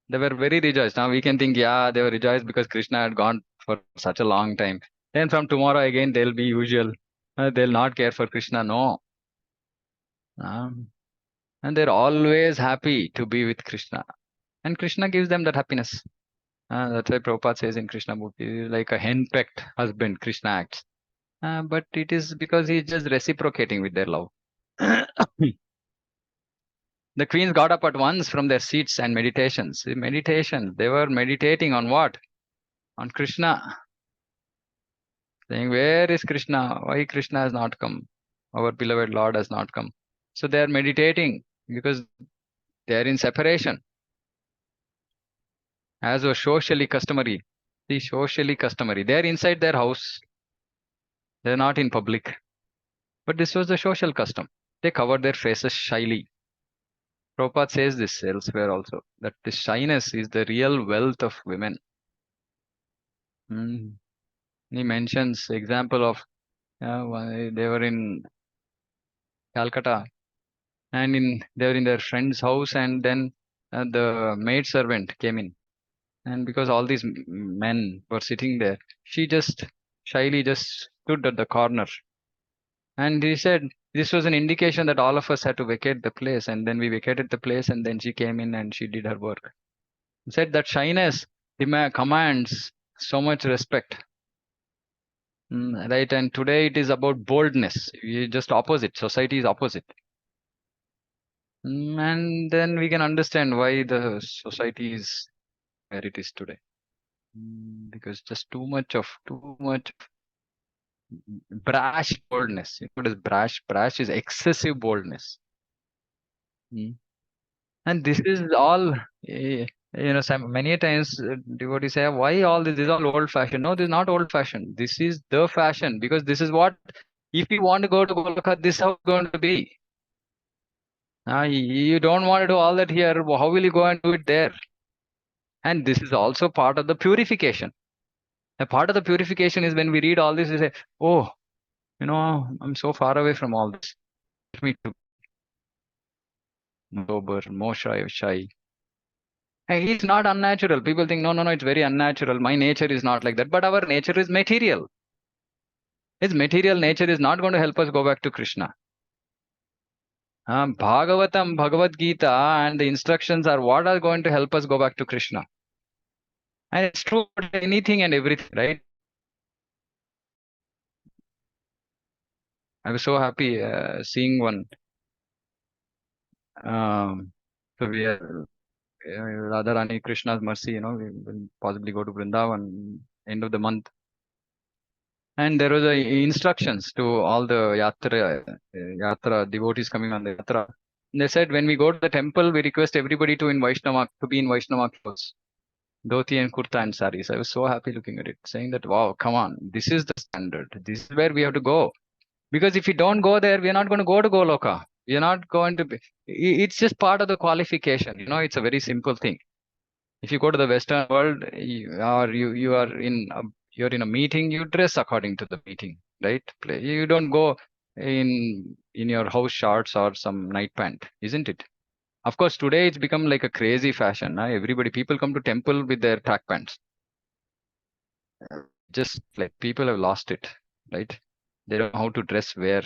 They were very rejoiced. Now we can think, yeah, they were rejoiced because Krishna had gone for such a long time. Then from tomorrow again, they'll be usual. They'll not care for Krishna. No. And they're always happy to be with Krishna. And Krishna gives them that happiness. That's why Prabhupada says in Krishna movie, like a henpecked husband, Krishna acts. But it is because he's just reciprocating with their love. The queens got up at once from their seats and meditations. Meditation. They were meditating on what? On Krishna. Saying, where is Krishna? Why Krishna has not come? Our beloved Lord has not come. So they are meditating because they are in separation, as was socially customary. See, socially customary. They are inside their house. They are not in public. But this was the social custom. They covered their faces shyly. Prabhupada says this elsewhere also, that the shyness is the real wealth of women. He mentions example of they were in Calcutta, and they were in their friend's house, and then the maid servant came in, and because all these men were sitting there, she just shyly just stood at the corner, and he said this was an indication that all of us had to vacate the place, and then we vacated the place, and then she came in and she did her work. He said that shyness commands so much respect. Right, and today it is about boldness. Just opposite. Society is opposite. And then we can understand why the society is where it is today. Because just too much brash boldness. You know what is brash? Brash is excessive boldness. Mm. And this is all, many times devotees say, why all this? This is all old fashioned. No, this is not old fashioned. This is the fashion, because this is what, if you want to go to Golkha, this is how it's going to be. You don't want to do all that here. How will you go and do it there? And this is also part of the purification. A part of the purification is when we read all this, we say, oh, I'm so far away from all this. Let me to sober, more shy. And it's not unnatural. People think, no, it's very unnatural. My nature is not like that. But our nature is material. Its material nature is not going to help us go back to Krishna. Bhagavatam, Bhagavad Gita, and the instructions are what are going to help us go back to Krishna. And it's true for anything and everything, right? I was so happy seeing one. So we are Radharani, Krishna's mercy, we will possibly go to Vrindavan end of the month. And there was instructions to all the yatra devotees coming on the yatra. They said when we go to the temple, we request everybody to be in Vaishnava clothes, dhoti and kurta and saris. I was so happy looking at it, saying that wow, come on, this is the standard. This is where we have to go. Because if we don't go there, we are not going to go to Goloka. We are not going to be. It's just part of the qualification. It's a very simple thing. If you go to the Western world, you're in a meeting, you dress according to the meeting, right? You don't go in your house shorts or some night pant, isn't it? Of course, today it's become like a crazy fashion. People come to temple with their track pants. Just like people have lost it, right? They don't know how to dress where.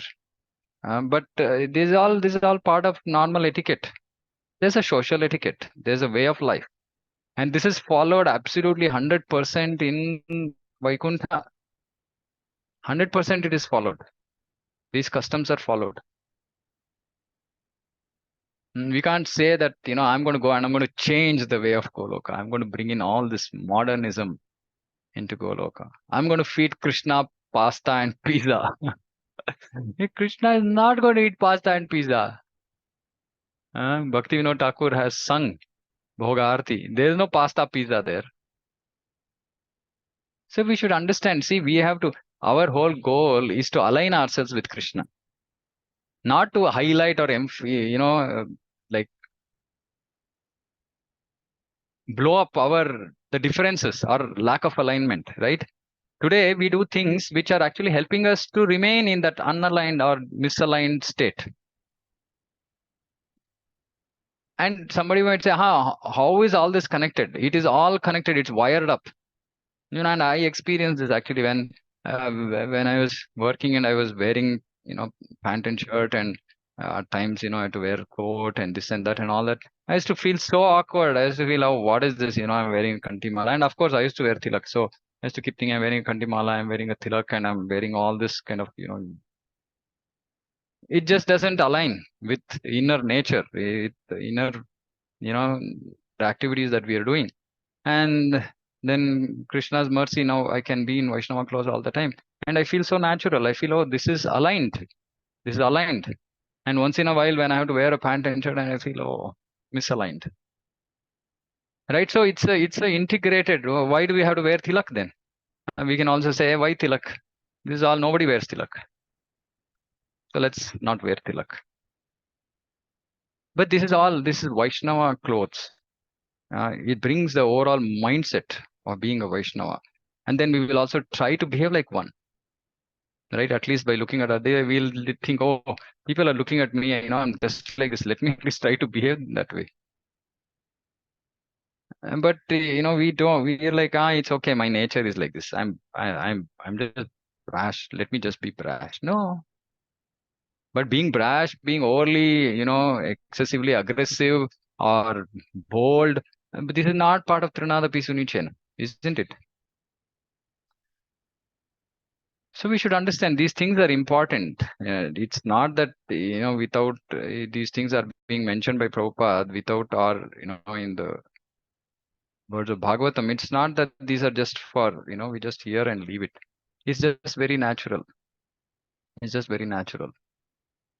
But this is all part of normal etiquette. There's a social etiquette. There's a way of life. And this is followed absolutely 100% in Vaikuntha. 100% it is followed. These customs are followed. We can't say that, I'm going to go and I'm going to change the way of Goloka. I'm going to bring in all this modernism into Goloka. I'm going to feed Krishna pasta and pizza. Krishna is not going to eat pasta and pizza. Bhakti Vinod Thakur has sung Bhoga Arti. There is no pasta pizza there. So we should understand. See, our whole goal is to align ourselves with Krishna, not to highlight or like blow up the differences or lack of alignment, right? Today we do things which are actually helping us to remain in that unaligned or misaligned state. And somebody might say, how is all this connected? It is all connected. It's wired up. And I experienced this actually when I was working and I was wearing, pant and shirt, and at times, I had to wear coat and this and that and all that. I used to feel so awkward. I used to feel, oh, what is this? I'm wearing a kanti mala. And of course, I used to wear tilak. So I used to keep thinking, I'm wearing a kanti mala, I'm wearing a tilak, and I'm wearing all this kind of, it just doesn't align with inner nature, with the inner, the activities that we are doing. And then Krishna's mercy, now I can be in Vaishnava clothes all the time. And I feel so natural. I feel, oh, this is aligned. This is aligned. And once in a while, when I have to wear a pant and shirt, and I feel, oh, misaligned. Right? So it's a integrated. Why do we have to wear tilak then? And we can also say, why tilak? This is all, nobody wears tilak. So let's not wear tilak. But this is Vaishnava clothes. It brings the overall mindset of being a Vaishnava. And then we will also try to behave like one, right? At least by looking at other, we'll think, oh, people are looking at me, I'm just like this. Let me at least try to behave that way. But we don't. We're like, it's okay. My nature is like this. I'm just brash. Let me just be brash. No, but being brash, being overly, excessively aggressive or bold, but this is not part of Trinada Pisunicena, isn't it? So we should understand these things are important. It's not that without these things are being mentioned by Prabhupada, without or in the words of Bhagavatam, it's not that these are just for we just hear and leave it. It's just very natural. It's just very natural.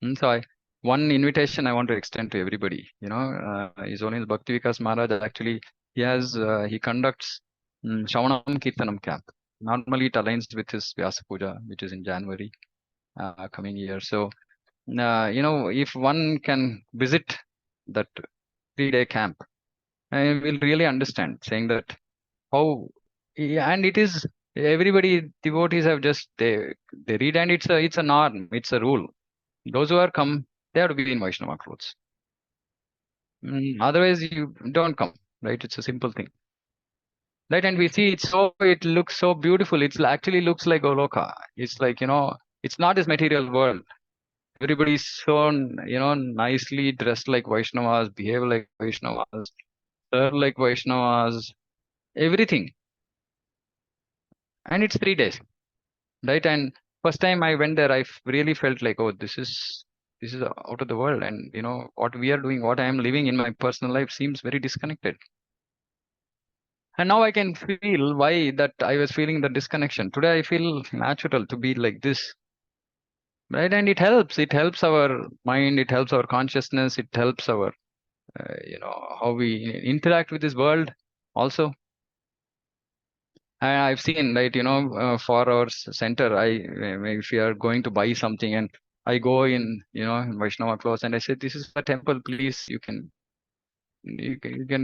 And so one invitation I want to extend to everybody, His Holiness Bhakti Vikas Maharaj actually he conducts Shravanam Kirtanam camp. Normally it aligns with his Vyasa Puja, which is in January coming year. So if one can visit that 3-day camp, I will really understand saying that how, and it is everybody devotees have just they read, and it's a norm, it's a rule. Those who are come, they have to be in Vaishnava clothes. Otherwise, you don't come, right? It's a simple thing, right? And we see it looks so beautiful. It actually looks like Goloka. It's like it's not this material world. Everybody's so nicely dressed like Vaishnavas, behave like Vaishnavas, serve like Vaishnavas, everything. And it's 3 days, right? And first time I went there, I really felt like, oh, this is out of the world. And what we are doing, what I am living in my personal life seems very disconnected. And now I can feel why that I was feeling the disconnection. Today I feel natural to be like this, right? And it helps our mind, it helps our consciousness, it helps our how we interact with this world also. I've seen, right, for our center, if you are going to buy something and I go in, in Vaishnava clothes and I say, this is a temple, please, you can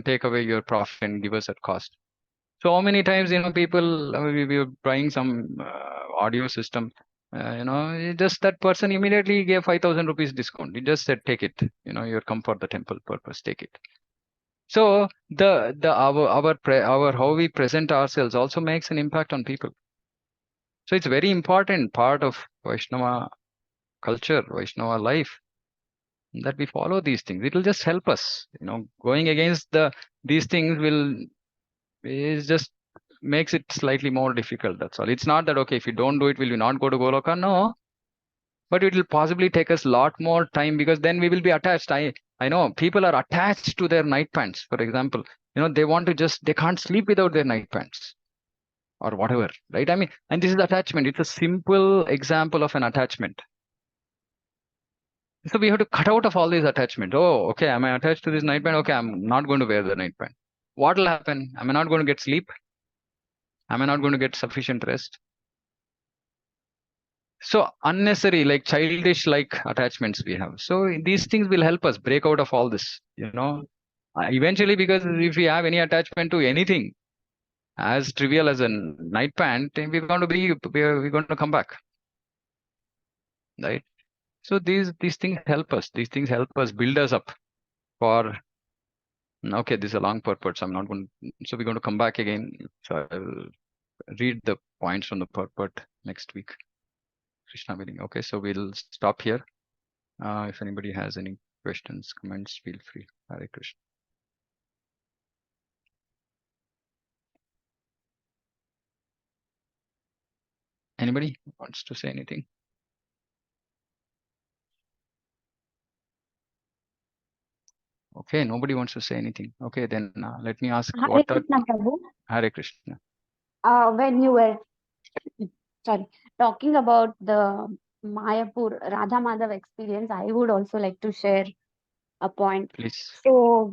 take away your profit and give us at cost. So how many times, people, we were buying some audio system, just that person immediately gave 5,000 rupees discount. He just said, take it, you're come for the temple purpose, take it. So our how we present ourselves also makes an impact on people. So it's very important part of Vaishnava culture, Vaishnava life, that we follow these things. It will just help us. Going against these things is just makes it slightly more difficult. That's all. It's not that okay, if you don't do it, will you not go to Goloka? No. But it will possibly take us a lot more time, because then we will be attached. I know people are attached to their night pants, for example. They can't sleep without their night pants or whatever, right? I mean, and this is attachment. It's a simple example of an attachment. So we have to cut out of all these attachment. Oh, okay, am I attached to this night pant? Okay, I'm not going to wear the night pant. What will happen? Am I not going to get sleep? Am I not going to get sufficient rest? So unnecessary, like childish, like attachments we have. So these things will help us break out of all this, eventually, because if we have any attachment to anything as trivial as a night pant, we're going to come back, right? So these things help us. These things help us build us up for. Okay, this is a long purport, so I'm not going. So we're going to come back again. So I will read the points from the purport next week. Krishna willing. Okay, so we'll stop here. If anybody has any questions, comments, feel free. Hare Krishna. Anybody wants to say anything? Okay, nobody wants to say anything. Okay, then let me ask Hare Krishna, Prabhu. Hare Krishna. When you were talking about the Mayapur Radha Madhav experience, I would also like to share a point. Please. So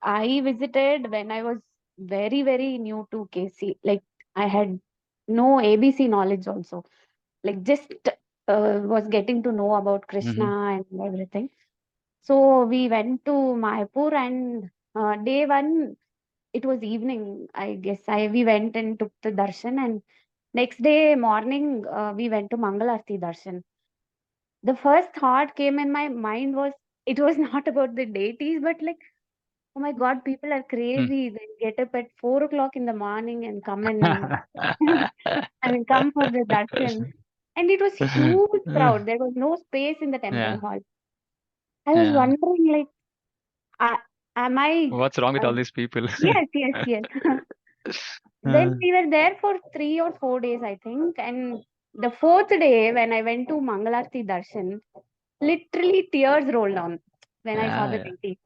I visited when I was very, very new to KC. Like I had no ABC knowledge also. Like just was getting to know about Krishna and everything. So we went to Mayapur, and day one it was evening, I guess. We went and took the darshan, and next day morning, we went to Mangalarti darshan. The first thought came in my mind was, it was not about the deities, but like, oh my God, people are Hmm. crazy. They get up at 4 o'clock in the morning and come and I mean come for the darshan. And it was huge crowd. There was no space in the temple Yeah, hall. I was yeah. wondering, like, uh, am I? What's wrong with Uh, all these people? yes, yes, yes. Then Uh, we were there for 3 or 4 days, I think. And the fourth day, when I went to Mangalarti darshan, literally tears rolled down when I saw yeah, the yeah. deity.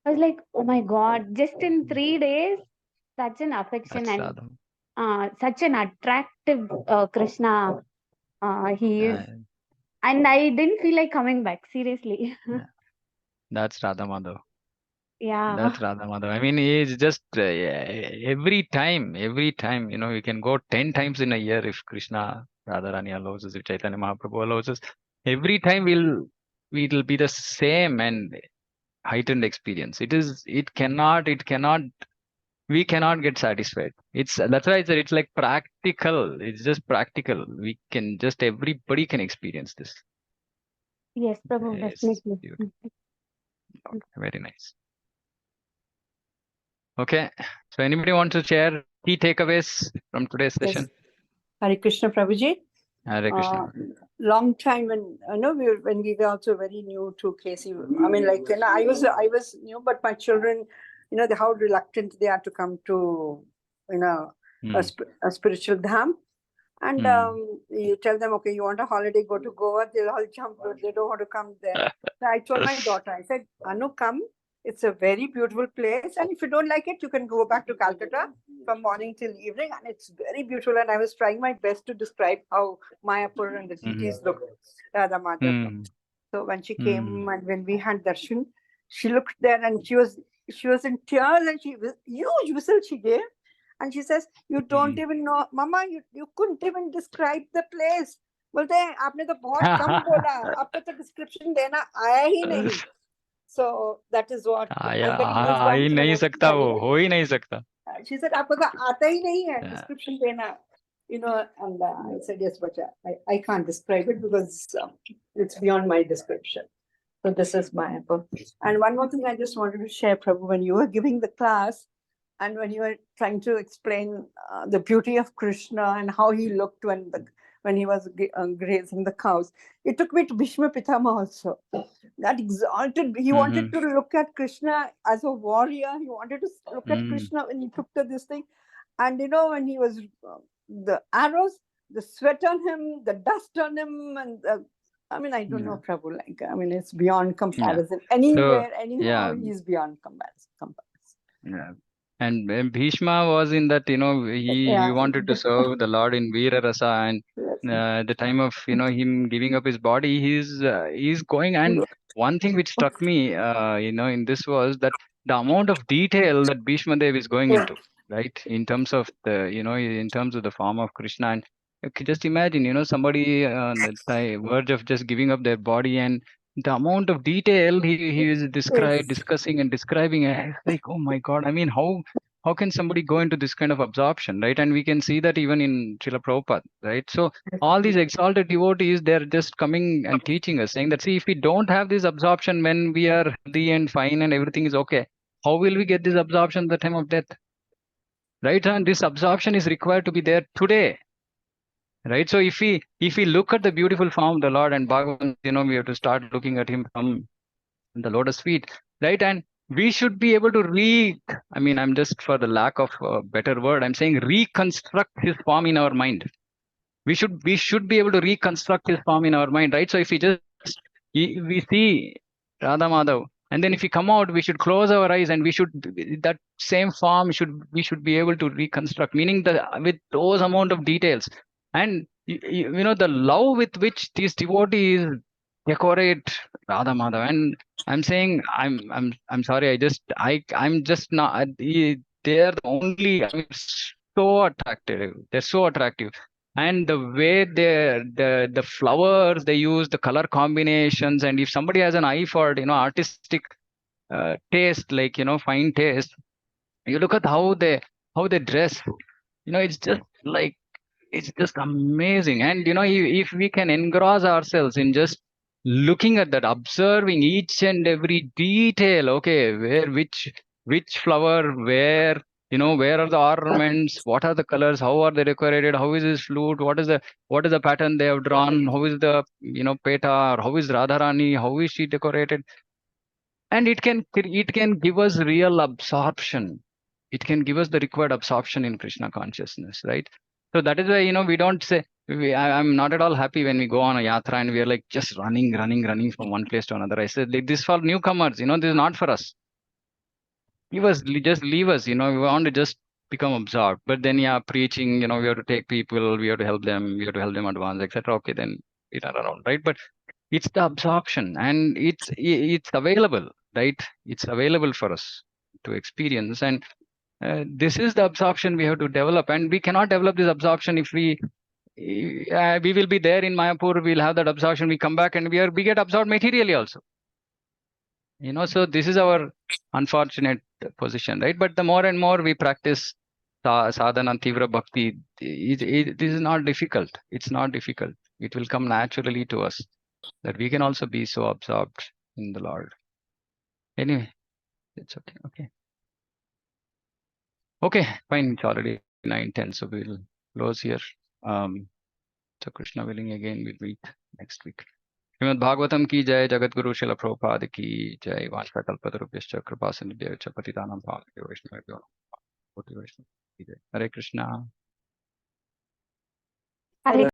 I was like, oh my God, just in 3 days, such an affection That's and Radha. such an attractive Krishna he is. Yeah, And I didn't feel like coming back, seriously. yeah. That's Radha Madhav. Yeah. That's Radha Madhav. I mean, it's just yeah, every time, you can go 10 times in a year if Krishna, Radharani allows us, if Chaitanya Mahaprabhu allows us. Every time it'll be the same and heightened experience. It cannot, we cannot get satisfied. That's why it's like practical. It's just practical. We can just, everybody can experience this. Yes, Prabhu, It's definitely. beautiful. Very nice. Okay. So anybody want to share key takeaways from today's Yes. session? Hare Krishna Prabhuji. Hare Krishna. Long time when when we were also very new to KC. I mean, like I was new, but my children, how reluctant they are to come to Hmm. a spiritual dham. And Hmm. you tell them, okay, you want a holiday, go to Goa. They'll all jump. They don't want to come there. So I told my daughter, I said, Anu, come. It's a very beautiful place. And if you don't like it, you can go back to Calcutta from morning till evening. And it's very beautiful. And I was trying my best to describe how Mayapur and the Hmm. deities look, Radha Madhav look. Hmm. So when she Hmm. came and when we had darshan, she looked there and she was in tears and she huge whistle she gave. And she says, you don't Hmm. even know, Mama, you couldn't even describe the place. बोलते हैं आपने तो बहुत कम बोला, आपको तो description देना आया ही नहीं. So that is what आया I'm getting uh he goosebumps when नहीं I'm सकता, वो telling it. हो ही नहीं सकता. She said आपको तो आता ही नहीं है Yeah. description देना. And I said, yes, but I can't describe it because it's beyond my description. So this is my apple. And one more thing I just wanted to share, Prabhu, when you were giving the class and when you were trying to explain the beauty of Krishna and how he looked when he was grazing the cows, it took me to Bhishma Pitama also. That exalted, he wanted to look at Krishna as a warrior. He wanted to look at Krishna when he took to this thing. And when he was the arrows, the sweat on him, the dust on him, and I mean, I don't know, Prabhu. Like, I mean, it's beyond comparison. So Anywhere, anyhow, yeah, he's beyond comparison. yeah. And Bhishma was in that, he Yeah. wanted to serve the Lord in Veera Rasa, and at the time of, him giving up his body, he's going. And one thing which struck me, in this was that the amount of detail that Bhishma Dev is going into, right? In terms of in terms of the form of Krishna. And you could just imagine, somebody on the verge of just giving up their body, and the amount of detail he is discussing and describing, like, oh my God, I mean, how can somebody go into this kind of absorption, right? And we can see that even in Srila Prabhupada, right? So all these exalted devotees, they're just coming and teaching us, saying that, see, if we don't have this absorption when we are healthy and fine and everything is okay, how will we get this absorption at the time of death, right? And this absorption is required to be there today, right? So if we look at the beautiful form of the Lord and Bhagavan, we have to start looking at him from the lotus feet, right? And we should be able to I mean, I'm just, for the lack of a better word, I'm saying reconstruct his form in our mind. We should be able to reconstruct his form in our mind, right? So if we see Radha Madhav, and then if we come out, we should close our eyes, and that same form we should be able to reconstruct, meaning that with those amount of details. And the love with which these devotees decorate Radha Madhav. And I'm saying, I'm sorry, I'm just not, they're the only, I mean, so attractive. They're so attractive. And the way the flowers they use, the color combinations, and if somebody has an eye for artistic taste, like fine taste, You look at how they dress. It's just like, it's just amazing. And if we can engross ourselves in just looking at that, observing each and every detail, okay, which flower, where are the ornaments, what are the colors, how are they decorated, how is this flute, what is the pattern they have drawn, how is the peta, or how is Radharani, how is she decorated. And it can give us real absorption. It can give us the required absorption in Krishna consciousness, right? So that is why we don't say, I'm not at all happy when we go on a yatra and we are like just running from one place to another. I said, like, this is for newcomers, this is not for us. Just leave us, we want to just become absorbed. But then, yeah, preaching, we have to take people, we have to help them, advance, etc. Okay, then we run around, right? But it's the absorption, and it's available, right? It's available for us to experience. And this is the absorption we have to develop, and we cannot develop this absorption if we will be there in Mayapur, we'll have that absorption, we come back and we get absorbed materially also. So this is our unfortunate position, right? But the more and more we practice sadhana and tivra bhakti, this is not difficult. It's not difficult. It will come naturally to us, that we can also be so absorbed in the Lord. Anyway, it's okay. Okay, fine. It's already 9:10, so we'll close here. So Krishna willing, again we'll meet next week. Srimad Bhagavatam ki jai, Jagat Guru Srila Prabhupada ki jai, Vancha Kalpatarubhyascha Kripa Sindhubhyascha Patitanam Bhagavate Vaishnavabhyo Namo Namo. Hare Krishna. Hare